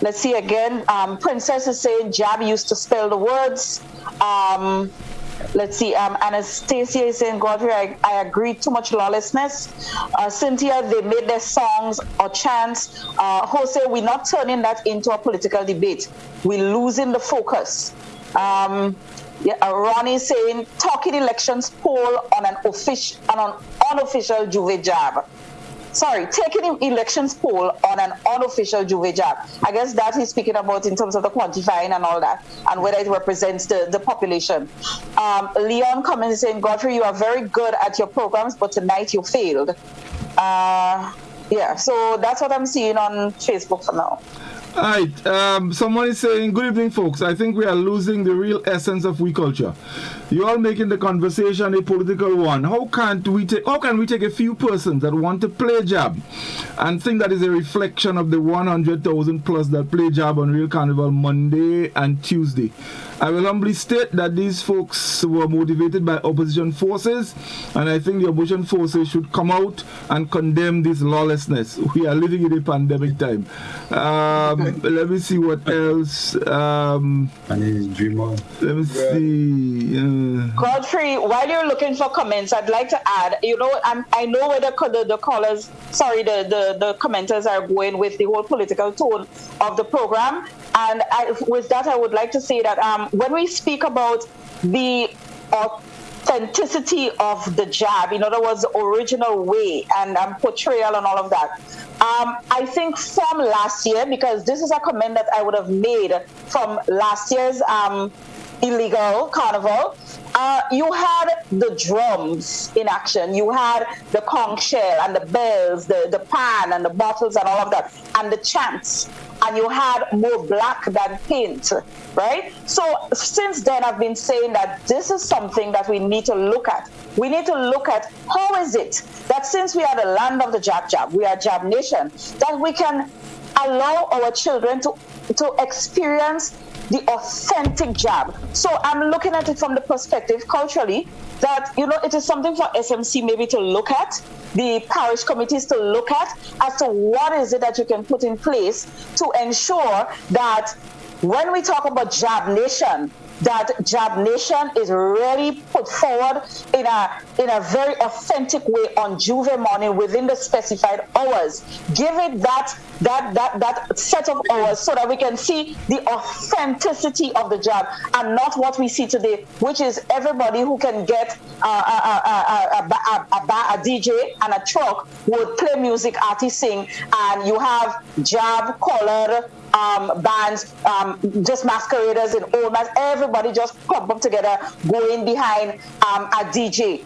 [SPEAKER 19] Let's see again. Princess is saying, Jab used to spell the words. Let's see, Anastasia is saying, Godfrey, I agree, too much lawlessness. Cynthia, they made their songs or chants. Jose, we're not turning that into a political debate. We're losing the focus. Ronnie is saying, talking elections poll on an unofficial Juve Jab. Sorry, taking elections poll on an unofficial Juve Jab. I guess that he's speaking about in terms of the quantifying and all that, and whether it represents the population. Leon Cummins is saying, Godfrey, you are very good at your programs, but tonight you failed. So that's what I'm seeing on Facebook for now.
[SPEAKER 3] All right, someone is saying, good evening, folks. I think we are losing the real essence of We Culture. You all making the conversation a political one. How can we take a few persons that want to play Jab and think that is a reflection of the 100,000 plus that play Jab on Real Carnival Monday and Tuesday? I will humbly state that these folks were motivated by opposition forces, and I think the opposition forces should come out and condemn this lawlessness. We are living in a pandemic time. Let me see what else.
[SPEAKER 6] My name is Dreamer.
[SPEAKER 3] Let me see.
[SPEAKER 19] Godfrey, while you're looking for comments, I'd like to add, I know where the callers, the commenters are going with the whole political tone of the program. And with that, I would like to say that when we speak about the authenticity of the Jab, in other words, the original way and portrayal and all of that, I think from last year, because this is a comment that I would have made from last year's illegal carnival, you had the drums in action, you had the conch shell and the bells, the pan and the bottles and all of that, and the chants, and you had more black than paint, right? So since then, I've been saying that this is something that we need to look at. We need to look at how is it that since we are the land of the Jab, we are Jab Nation, that we can allow our children to experience the authentic jab. So I'm looking at it from the perspective culturally that, it is something for SMC maybe to look at, the parish committees to look at as to what is it that you can put in place to ensure that when we talk about Jab Nation, that Jab Nation is really put forward in a very authentic way on Juve morning within the specified hours. Give it that set of hours so that we can see the authenticity of the Jab and not what we see today, which is everybody who can get a DJ and a truck would play music, artists sing, and you have Jab collared bands, just masqueraders in old masks, everybody just clump up together going behind a DJ.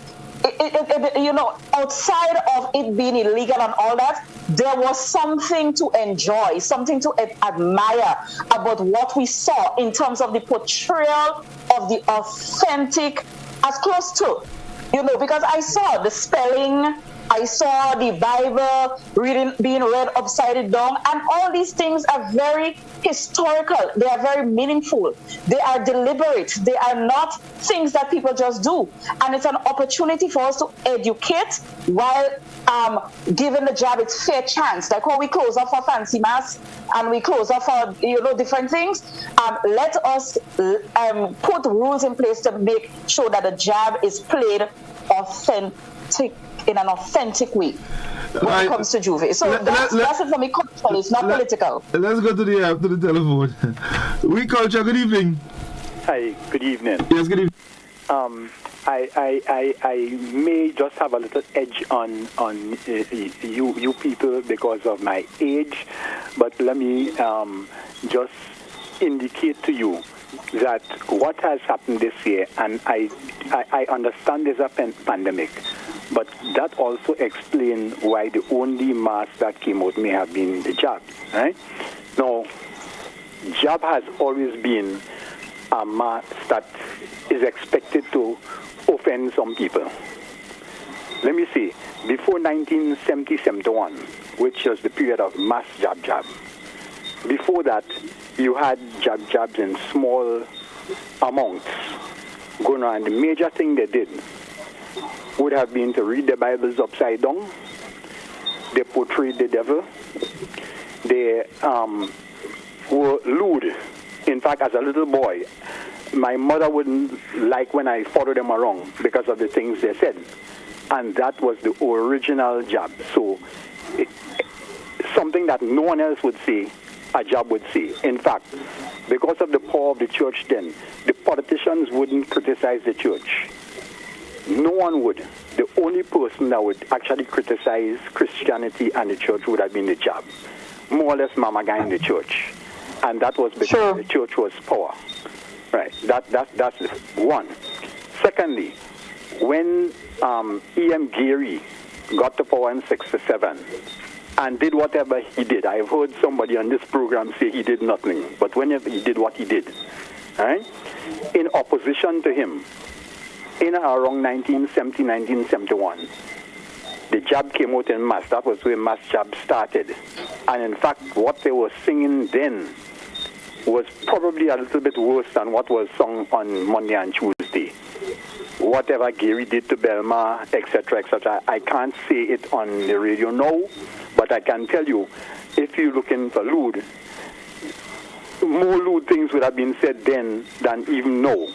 [SPEAKER 19] Outside of it being illegal and all that, there was something to enjoy, something to admire about what we saw in terms of the portrayal of the authentic, as close to, because I saw the spelling, I saw the Bible being read upside down, and all these things are very historical. They are very meaningful. They are deliberate. They are not things that people just do. And it's an opportunity for us to educate while giving the Jab its fair chance. Like when we close off our fancy mass and we close off our different things, let us put rules in place to make sure that the Jab is played in an authentic way when it comes to Juve. So that's it for me. Cultural, it's not political.
[SPEAKER 3] Let's go to the telephone. Oui Culture, good evening.
[SPEAKER 4] Hi, good evening.
[SPEAKER 3] Yes, good evening.
[SPEAKER 4] I may just have a little edge on you people because of my age, but let me just indicate to you that what has happened this year, and I understand there's a pandemic, but that also explains why the only mask that came out may have been the Jab, right? Now, Jab has always been a mask that is expected to offend some people. Let me see, before 1970-71, which was the period of mass jab, before that, you had jabs in small amounts going on. The major thing they did would have been to read the Bibles upside down. They portrayed the devil. They were lewd. In fact, as a little boy, my mother wouldn't like when I followed them around because of the things they said. And that was the original Jab. So something that no one else would say, a Jab would say. In fact, because of the power of the church then, the politicians wouldn't criticize the church. No one would. The only person that would actually criticize Christianity and the church would have been the Jab. More or less mama guy in the church. And that was because the church was power. Right. That's one. Secondly, when E.M. Gary got to power in 67 and did whatever he did, I've heard somebody on this program say he did nothing, but whenever he did what he did, right, in opposition to him, in around 1970, 1971, the Jab came out in mass. That was where mass Jab started. And in fact, what they were singing then was probably a little bit worse than what was sung on Monday and Tuesday. Whatever Gary did to Belma, etc., I can't say it on the radio now, but I can tell you, if you're looking for lewd, more lewd things would have been said then than even now.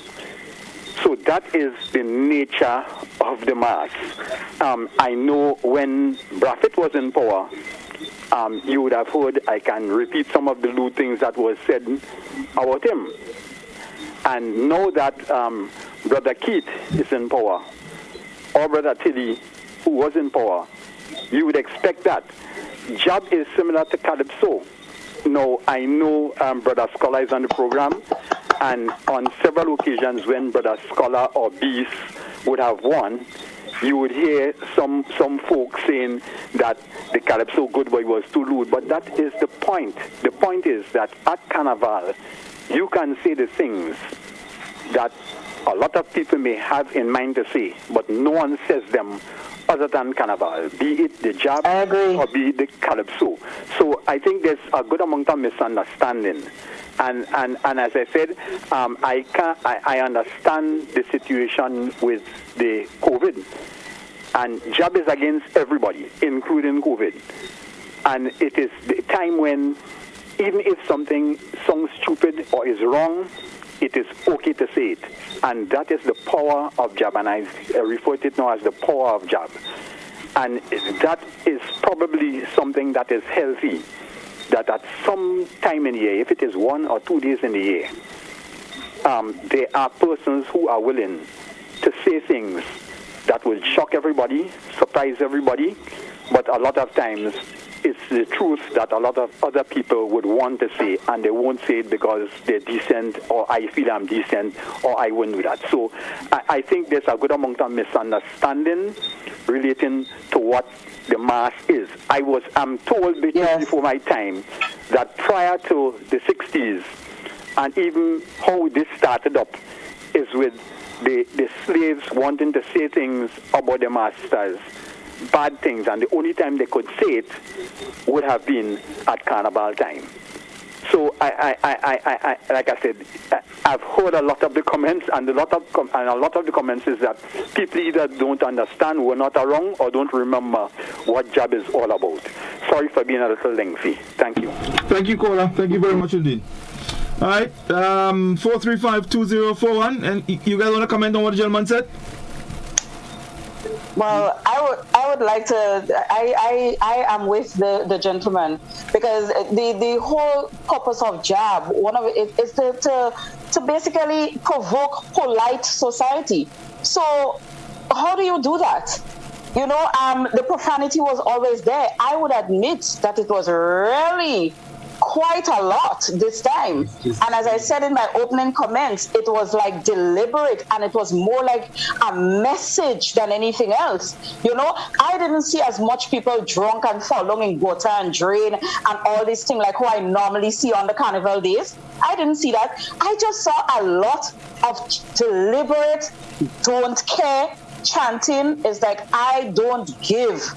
[SPEAKER 4] So that is the nature of the mass. I know when Braffett was in power, you would have heard, I can repeat some of the lewd things that was said about him. And now that Brother Keith is in power, or Brother Tilly, who was in power, you would expect that. Jab is similar to Calypso. Now, I know Brother Scholar is on the program, and on several occasions when Brother Scholar or Beast would have won, you would hear some folks saying that the Calypso good boy was too lewd, but that is the point. The point is that at Carnival, you can say the things that a lot of people may have in mind to say, but no one says them other than Carnival, be it the jab or be it the calypso. So I think there's a good amount of misunderstanding. And as I said, I understand the situation with the COVID. And jab is against everybody, including COVID. And it is the time when, even if something sounds stupid or is wrong, it is okay to say it. And that is the power of jab. And I refer to it now as the power of jab. And that is probably something that is healthy, that at some time in the year, if it is 1 or 2 days in the year, there are persons who are willing to say things that will shock everybody, surprise everybody, but a lot of times it's the truth that a lot of other people would want to say, and they won't say it because they're decent, or I feel I'm decent, or I wouldn't do that. So I think there's a good amount of misunderstanding relating to what the mass is. I'm told before my time that prior to the 60s, and even how this started up, is with the slaves wanting to say things about the masters, bad things, and the only time they could say it would have been at Carnival time. So I like I said, I've heard a lot of the comments, and a lot of the comments is that people either don't understand, were not around, or don't remember what jab is all about. Sorry for being a little lengthy. Thank you.
[SPEAKER 3] Thank you, Kola. Thank you very much indeed. All right, 435-2041, and you guys want to comment on what the gentleman said?
[SPEAKER 19] Well, I would like to. I am with the gentleman, because the whole purpose of jab, one of it is to basically provoke polite society. So how do you do that? You know, the profanity was always there. I would admit that it was really quite a lot this time. And as I said in my opening comments, it was like deliberate, and it was more like a message than anything else. You know, I didn't see as much people drunk and falling in gutter and drain and all this thing like who I normally see on the Carnival days. I didn't see that. I just saw a lot of deliberate, don't care chanting. Is like, I don't give.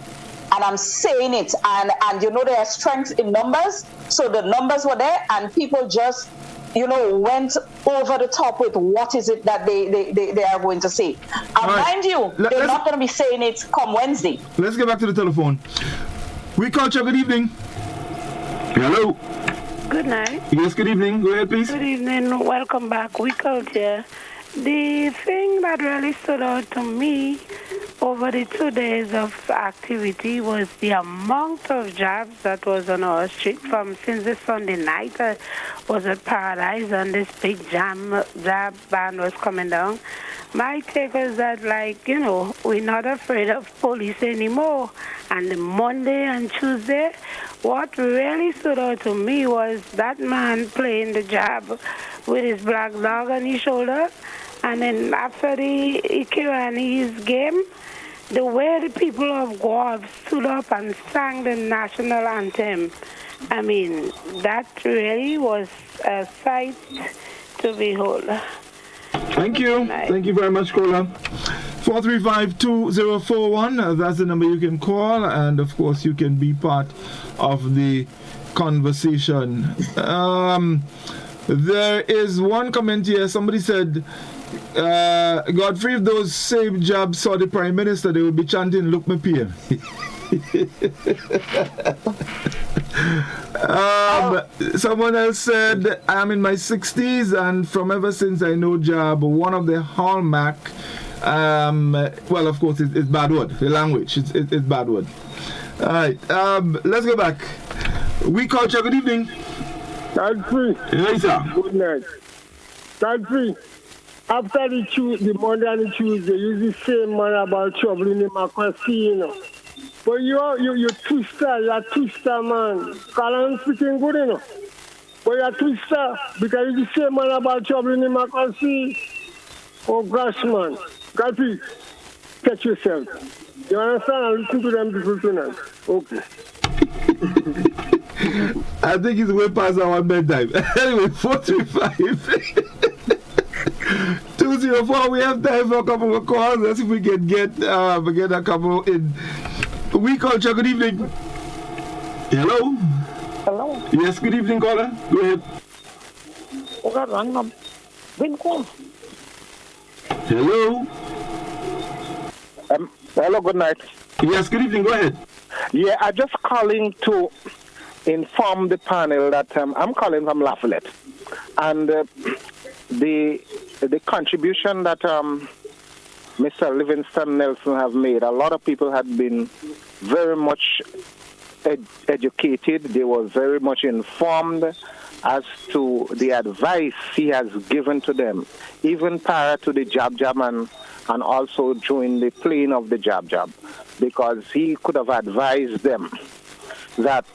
[SPEAKER 19] And I'm saying it, and you know, there are strengths in numbers, so the numbers were there, and people just, you know, went over the top with what is it that they are going to say. And mind you, they're not going to be saying it come Wednesday.
[SPEAKER 3] Let's get back to the telephone. Oui Culture, good evening. Hello.
[SPEAKER 8] Good night.
[SPEAKER 3] Yes, good evening. Go ahead, please.
[SPEAKER 8] Good evening. Welcome back. Oui Culture. The thing that really stood out to me over the 2 days of activity was the amount of jabs that was on our street since the Sunday night. Was at Paradise, and this big jab band was coming down. My take was that, like, you know, we're not afraid of police anymore. And the Monday and Tuesday, what really stood out to me was that man playing the jab with his black dog on his shoulder. And then after the Ikirani's game, the way the people of Guam stood up and sang the national anthem, I mean, that really was a sight to behold.
[SPEAKER 3] Thank you. Thank you very much, Kola. 435-2041, that's the number you can call, and of course you can be part of the conversation. There is one comment here. Somebody said, Godfrey, if those same jabs saw the Prime Minister, they would be chanting, "Look me PM." Someone else said, I'm in my 60s, and from ever since I know jab, one of the hallmark, well, of course, it's bad word. The language, it's bad word. All right, let's go back. Oui Culture, good evening.
[SPEAKER 22] Godfrey.
[SPEAKER 3] Yes, sir.
[SPEAKER 22] Good night. Godfrey, after the Monday and the Tuesday, you the same man about trouble in the democracy, you know. But you're twister, you're a twister, man. Colin speaking good, you know. But you're a twister, because you're the same man about trouble in the democracy. Oh, gosh, man. Godfrey, catch yourself. You understand? And listen to them people tonight. Okay.
[SPEAKER 3] I think it's way past our bedtime. Anyway, 435-2041. 204. We have time for a couple of calls. Let's see if we can get a couple in. We Culture, good evening. Hello?
[SPEAKER 11] Hello?
[SPEAKER 3] Yes, good evening, caller. Go ahead. Hello?
[SPEAKER 11] Hello, good night.
[SPEAKER 3] Yes, good evening, go ahead.
[SPEAKER 11] Yeah, I'm just calling to inform the panel that I'm calling from Lafayette. And the contribution that Mr. Livingston Nelson have made, a lot of people had been very much educated. They were very much informed as to the advice he has given to them, even prior to the jab and also during the playing of the jab, because he could have advised them that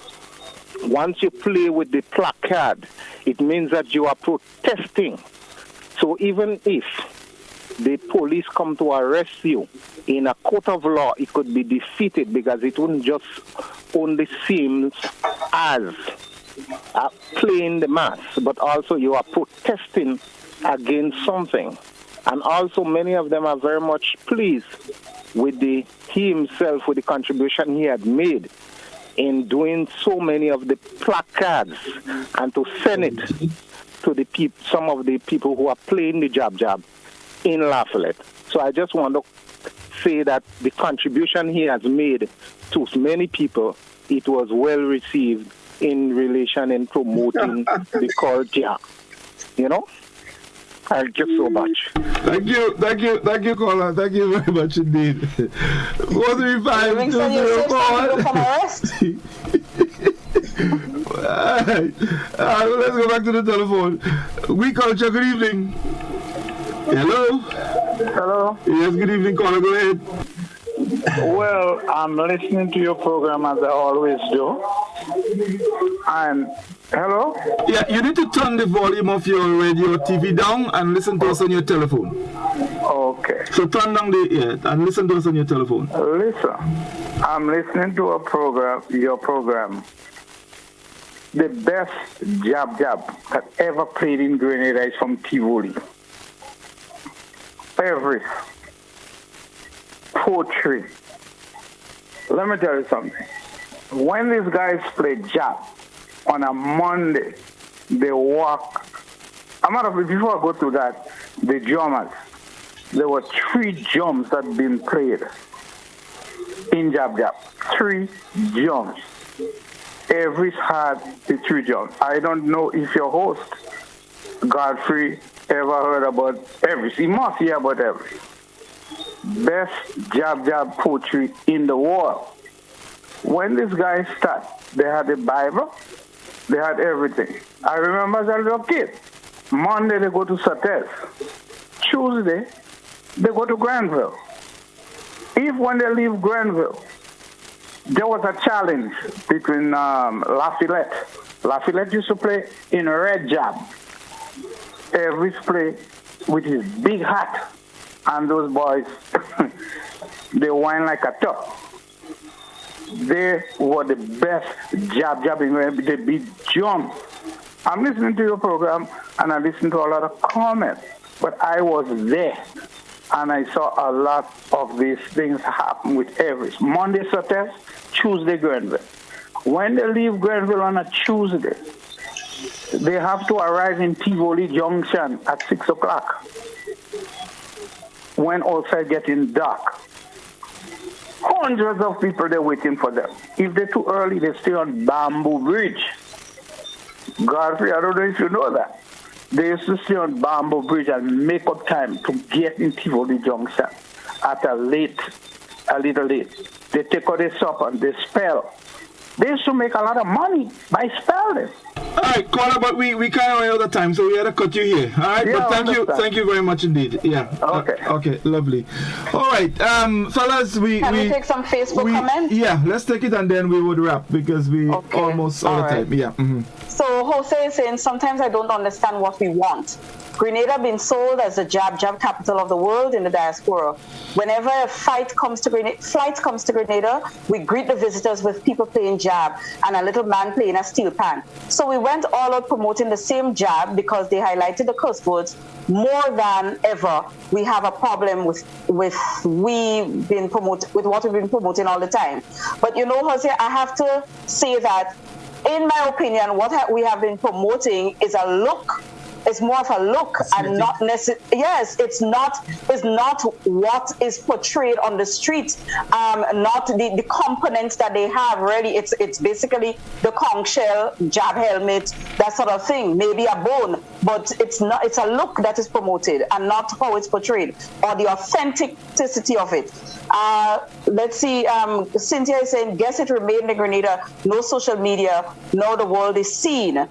[SPEAKER 11] once you play with the placard, it means that you are protesting. So even if the police come to arrest you in a court of law, it could be defeated because it wouldn't just only seem as playing the mass, but also you are protesting against something. And also many of them are very much pleased with he himself, with the contribution he had made in doing so many of the placards and to send it to some of the people who are playing the jab in Lafayette. So I just want to say that the contribution he has made to many people, it was well received in relation in promoting the culture. You know? Thank you so much.
[SPEAKER 3] Thank you, caller. Thank you very much indeed. 435 let's go back to the telephone. We Culture, good evening. Hello?
[SPEAKER 11] Hello?
[SPEAKER 3] Yes, good evening, caller. Go ahead.
[SPEAKER 11] Well, I'm listening to your program as I always do. And hello?
[SPEAKER 3] Yeah, you need to turn the volume of your radio TV down and listen to us on your telephone.
[SPEAKER 11] Okay.
[SPEAKER 3] So turn down and listen to us on your telephone.
[SPEAKER 11] Listen, I'm listening to your program. The best jab that ever played in Grenada is from Tivoli. Every poetry. Let me tell you something. When these guys play jab on a Monday, they walk. Before I go to that, the drummers, there were 3 drums that had been played in jab. 3 drums. Every had the 3 drums. I don't know if your host, Godfrey, ever heard about every. He must hear about every. Best jab poetry in the world. When these guys start, they had the Bible, they had everything. I remember as a little kid, Monday they go to Sates, Tuesday they go to Granville. If when they leave Granville, there was a challenge between Lafayette. Lafayette used to play in red jab. Every play with his big hat, and those boys, they whine like a top. They were the best jabbing, they beat jump. I'm listening to your program, and I listen to a lot of comments, but I was there, and I saw a lot of these things happen with every. Monday, Saturday, Tuesday, Granville. When they leave Granville on a Tuesday, they have to arrive in Tivoli Junction at 6 o'clock. When outside getting dark. Hundreds of people, they're waiting for them. If they're too early, they stay on Bamboo Bridge. Godfrey, I don't know if you know that. They used to stay on Bamboo Bridge and make up time to get in Tivoli Junction at a little late. They take out their supper and they spell. They used to make a lot of money by spelling.
[SPEAKER 3] All right, caller, but we kind of ran out of time, so we had to cut you here. All right,
[SPEAKER 11] yeah,
[SPEAKER 3] but thank you very much indeed. Yeah.
[SPEAKER 11] Okay.
[SPEAKER 3] Okay, lovely. All right, fellas, we
[SPEAKER 19] take some Facebook comments?
[SPEAKER 3] Yeah, let's take it and then we would wrap because we almost out of time. Yeah. Mm-hmm.
[SPEAKER 19] So Jose is saying, sometimes I don't understand what we want. Grenada been sold as the jab capital of the world in the diaspora. Whenever a flight comes to Grenada, we greet the visitors with people playing jab and a little man playing a steel pan. So we went all out promoting the same jab because they highlighted the curse words more than ever. We have a problem with what we've been promoting all the time. But you know, Jose, I have to say that, in my opinion, what we have been promoting is a look. It's more of a look and not necessarily. Yes, it's not what is portrayed on the street. Not the components that they have. Really, it's basically the conch shell, jab helmet, that sort of thing. Maybe a bone, but it's not. It's a look that is promoted and not how it's portrayed or the authenticity of it. Let's see. Cynthia is saying, "Guess it remained in Grenada. No social media. Now the world is seen."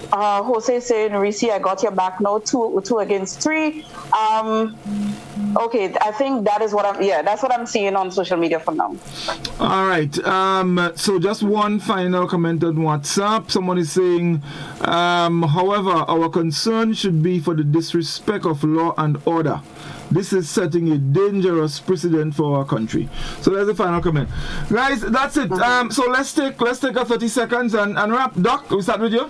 [SPEAKER 19] Jose saying, Reese, I got your back now, 2 against 3. Okay, I think that is that's what I'm seeing on social media for now.
[SPEAKER 3] All right. So just one final comment on WhatsApp. Someone is saying, however, our concern should be for the disrespect of law and order. This is setting a dangerous precedent for our country. So there's the final comment. Guys, that's it. So let's take a 30 seconds and wrap. Doc, we start with you.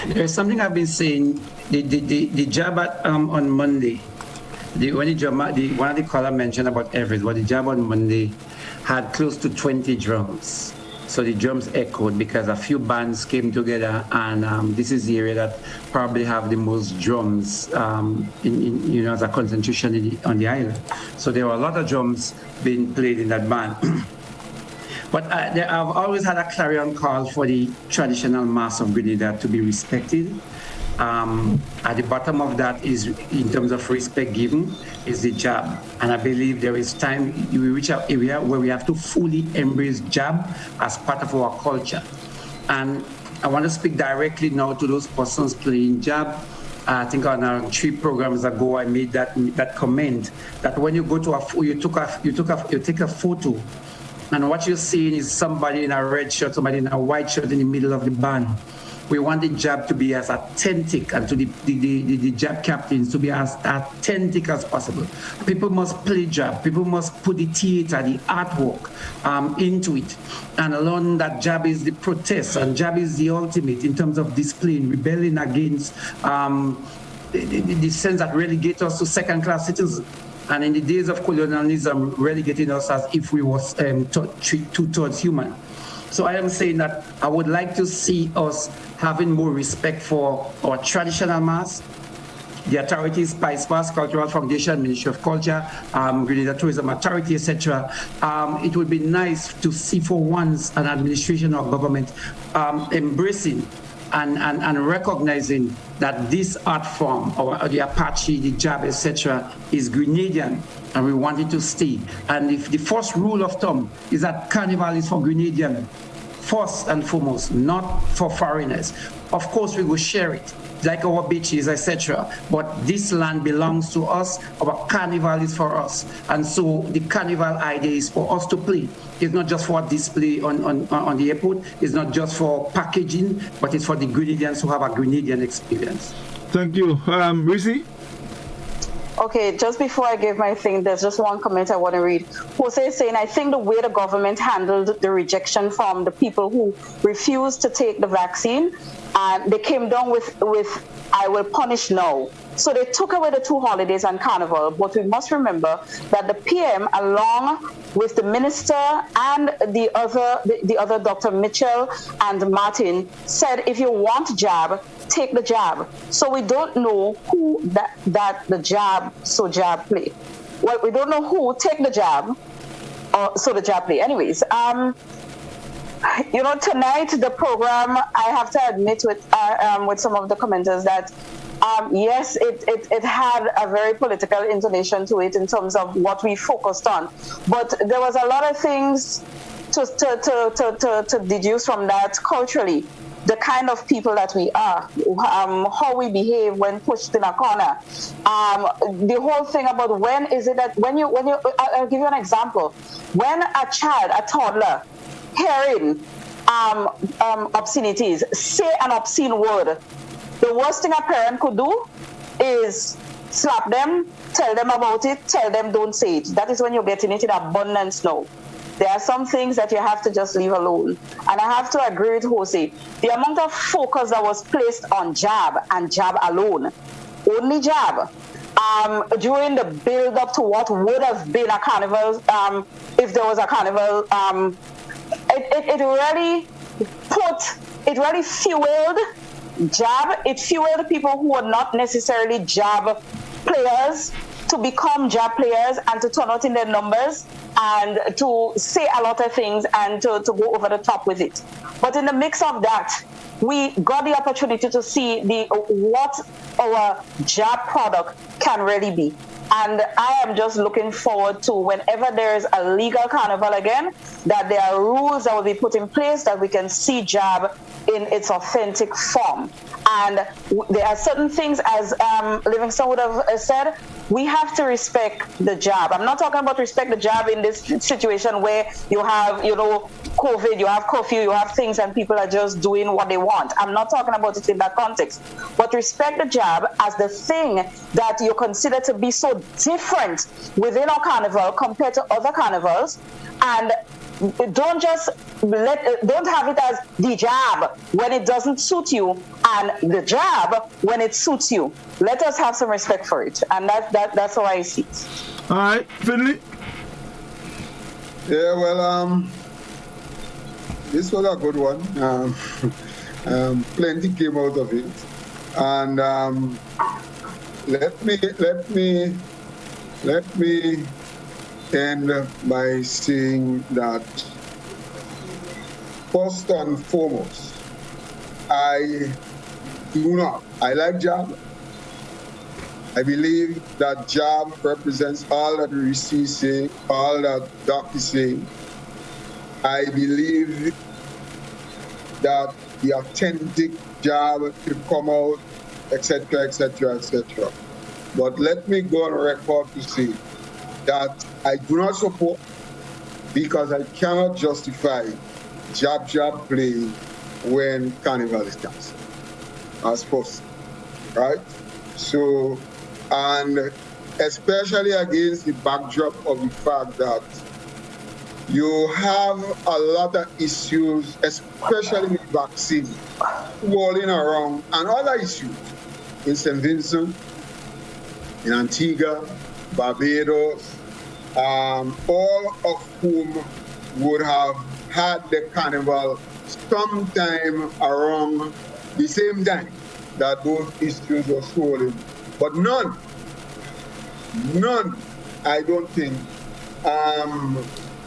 [SPEAKER 6] There's something I've been saying. The jab on Monday, one of the caller mentioned about Everett, but the jab on Monday had close to 20 drums. So the drums echoed because a few bands came together, and this is the area that probably have the most drums as a concentration on the island. So there were a lot of drums being played in that band. But I've always had a clarion call for the traditional mass of Grenada to be respected. At the bottom of that is, in terms of respect given, is the jab. And I believe there is time we reach an area where we have to fully embrace jab as part of our culture. And I want to speak directly now to those persons playing jab. I think on our 3 programs ago, I made that comment that when you go to you take a photo, and what you're seeing is somebody in a red shirt, somebody in a white shirt in the middle of the band. We want the jab to be as authentic, and to the jab captains to be as authentic as possible. People must play jab. People must put the theater, the artwork into it, and learn that jab is the protest, and jab is the ultimate in terms of displaying, rebelling against the sense that relegate us to second-class citizens. And in the days of colonialism, relegating us as if we was two-thirds human. So I am saying that I would like to see us having more respect for our traditional mass, the authorities, Spice Mass, Cultural Foundation, Ministry of Culture, Grenada Tourism Authority, etc. It would be nice to see for once an administration or government embracing and recognizing that this art form, or the Apache, the jab, etc., is Grenadian, and we want it to stay. And if the first rule of thumb is that Carnival is for Grenadian, first and foremost, not for foreigners. Of course, we will share it, like our beaches, etc. But this land belongs to us. Our Carnival is for us. And so the Carnival idea is for us to play. It's not just for display on the airport. It's not just for packaging, but it's for the Grenadians who have a Grenadian experience.
[SPEAKER 3] Thank you. Rizzi?
[SPEAKER 19] Okay, just before I give my thing, there's just one comment I want to read. Jose is saying, I think the way the government handled the rejection from the people who refused to take the vaccine, and they came down with I will punish now. So they took away the 2 holidays and Carnival, but we must remember that the PM, along with the minister and the other Dr. Mitchell and Martin, said, if you want jab, take the jab. So we don't know who that the jab play. Well, we don't know who take the jab or so the jab play. Anyways, tonight the program, I have to admit with some of the commenters that yes, it had a very political intonation to it in terms of what we focused on, but there was a lot of things to deduce from that culturally. the kind of people that we are, how we behave when pushed in a corner. The whole thing about when is it that when you I'll give you an example. When a child, a toddler, hearing obscenities, say an obscene word, the worst thing a parent could do is slap them, tell them about it, tell them don't say it. That is when you're getting it in abundance now. There are some things that you have to just leave alone. And I have to agree with Jose. The amount of focus that was placed on jab and jab alone, only jab, during the build-up to what would have been a carnival, if there was a carnival, it really fueled jab. It fueled people who were not necessarily jab players to become jab players and to turn out in their numbers and to say a lot of things and to go over the top with it. But in the mix of that, we got the opportunity to see what our jab product can really be. And I am just looking forward to whenever there's a legal carnival again, that there are rules that will be put in place that we can see jab in its authentic form. And there are certain things, as Livingston would have said, we have to respect the jab. I'm not talking about respect the jab in this situation where you have, COVID, you have curfew, you have things and people are just doing what they want. I'm not talking about it in that context. But respect the jab as the thing that you consider to be so different within our carnival compared to other carnivals. And don't have it as the jab when it doesn't suit you and the jab when it suits you. Let us have some respect for it, and that's how I see it.
[SPEAKER 3] All right, Finley.
[SPEAKER 7] Yeah, well, this was a good one. Plenty came out of it, and let me end by saying that first and foremost, I like jab. I believe that jab represents all that Risi is saying, all that Doc is saying. I believe that the authentic jab should come out, etc., etc., etc. But let me go on record to say that I do not support, because I cannot justify jab playing when Carnival is canceled as possible, right? So, and especially against the backdrop of the fact that you have a lot of issues, especially with vaccine, rolling around, and other issues in St. Vincent, in Antigua, Barbados, all of whom would have had the carnival sometime around the same time that those issues were swollen. But none, I don't think,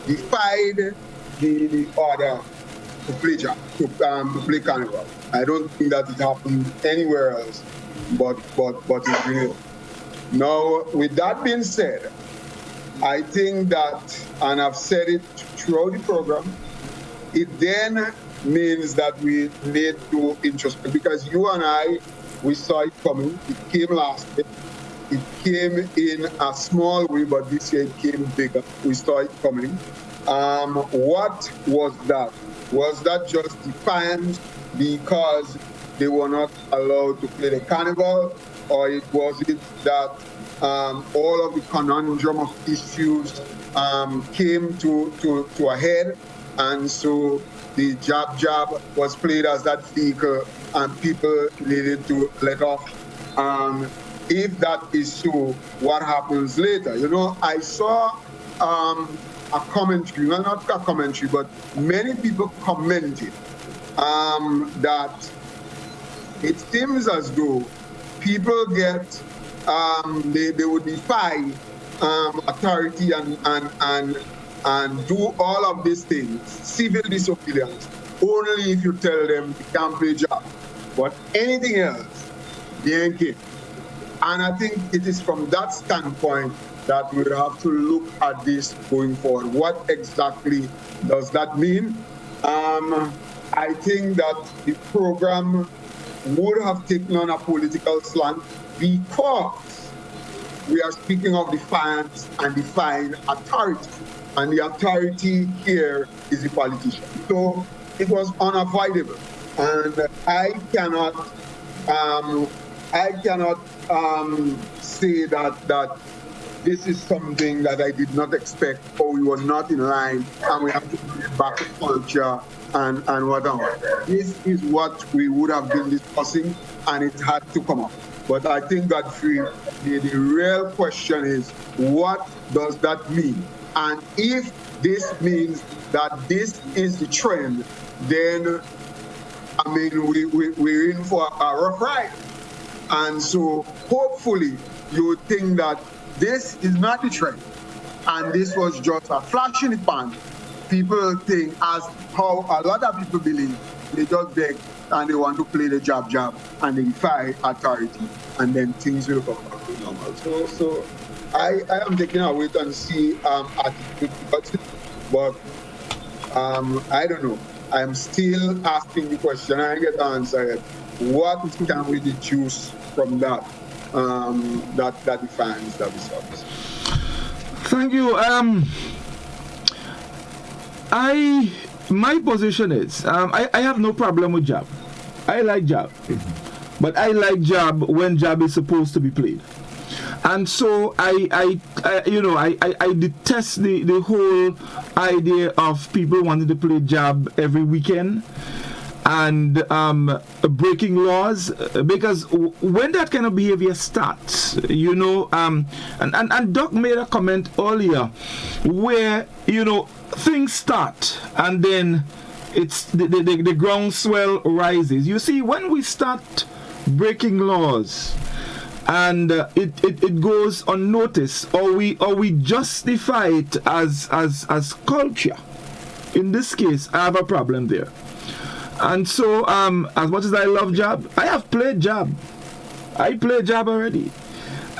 [SPEAKER 7] defied the order to play carnival. I don't think that it happened anywhere else but in Grenada. Now, with that being said, I think that, and I've said it throughout the program, it then means that we need to introspect, because you and I, we saw it coming. It came last year. It came in a small way, but this year it came bigger. We saw it coming. What was that? Was that just defiance because they were not allowed to play the carnival? Or was it that all of the conundrum of issues came to a head, and so the jab was played as that vehicle and people needed to let off? If that is so, what happens later? I saw a commentary, well, not a commentary, but many people commented that it seems as though people get, they would defy authority and do all of these things, civil disobedience, only if you tell them they can't play jab. But anything else, they ain't game. And I think it is from that standpoint that we have to look at this going forward. What exactly does that mean? I think that the program would have taken on a political slant because we are speaking of defiance and defying authority. And the authority here is the politician. So it was unavoidable. And I cannot say that this is something that I did not expect, or we were not in line, and we have to bring it back to culture and whatever. This is what we would have been discussing, and it had to come up. But I think, Godfrey, the real question is, what does that mean? And if this means that this is the trend, then, I mean, we're in for a rough ride. And so, hopefully, you would think that this is not the trend, and this was just a flash in the pan. People think, as how a lot of people believe, they just beg and they want to play the jab, and they defy authority, and then things will come back to normal. So I am taking a wait and see attitude, but I don't know. I'm still asking the question. I get the answer yet. What can we deduce from that? That defines that results.
[SPEAKER 3] Thank you. My position is I have no problem with jab. I like jab, but I like jab when jab is supposed to be played. And so I detest the whole idea of people wanting to play jab every weekend and breaking laws, because when that kind of behavior starts, and Doc made a comment earlier where, things start and then it's the groundswell rises. You see, when we start breaking laws and it goes unnoticed, or we justify it as culture, in this case, I have a problem there. And so, as much as I love jab, I have played jab. I played jab already.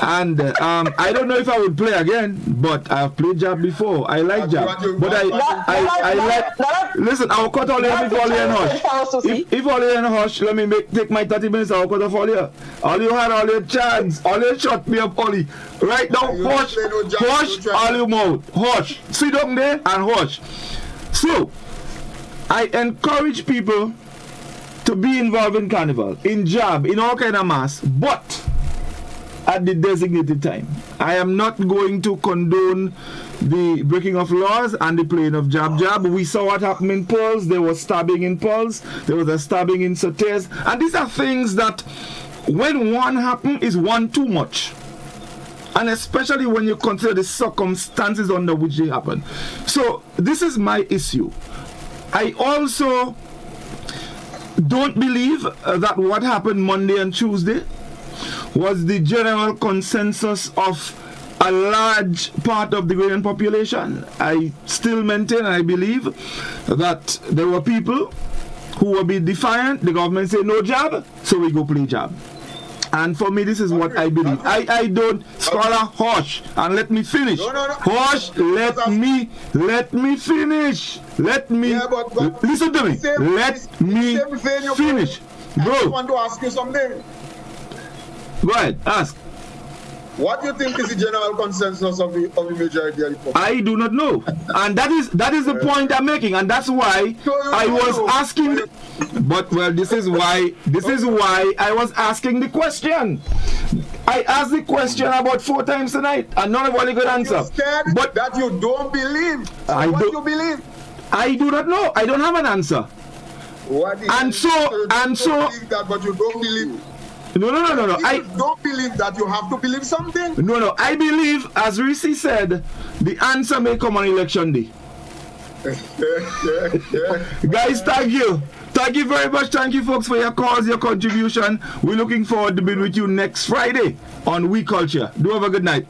[SPEAKER 3] And I don't know if I would play again, but I've played jab before. I like jab. But I like... Listen, I'll cut all here before you and hush. If all you and hush, let me take my 30 minutes, I'll cut off all here. All you had, all your chance, all you shut me up, Ollie. Right now, hush, all your mouth. Hush. Sit down there and hush. So, I encourage people to be involved in Carnival, in jab, in all kind of mass, but at the designated time. I am not going to condone the breaking of laws and the playing of jab. We saw what happened in Pearls. There was stabbing in Pearls. There was a stabbing in Sotes. And these are things that, when one happens, is one too much. And especially when you consider the circumstances under which they happen. So, this is my issue. I also don't believe that what happened Monday and Tuesday was the general consensus of a large part of the Ghanaian population. I still maintain and I believe that there were people who were being defiant. The government said no jab, so we go play jab. And for me, this is what I believe. I don't, scholar, hush, and let me finish. Hush, let me finish. Listen to me. Let me finish. Bro.
[SPEAKER 7] I just want to ask you something.
[SPEAKER 3] Go ahead, ask.
[SPEAKER 7] What do you think is the general consensus of the majority of the people?
[SPEAKER 3] I do not know, and that is the point I'm making, and that's why I was asking. But this is why I was asking the question. I asked the question about 4 times tonight, and none of any good answer.
[SPEAKER 7] But that you don't believe. So you believe?
[SPEAKER 3] I do not know. I don't have an answer.
[SPEAKER 7] What is
[SPEAKER 3] and so
[SPEAKER 7] believe that, but you don't believe.
[SPEAKER 3] No.
[SPEAKER 7] I don't believe that you have to believe something.
[SPEAKER 3] No. I believe, as Risi said, the answer may come on election day. Guys, thank you. Thank you very much. Thank you, folks, for your calls, your contribution. We're looking forward to being with you next Friday on We Culture. Do have a good night.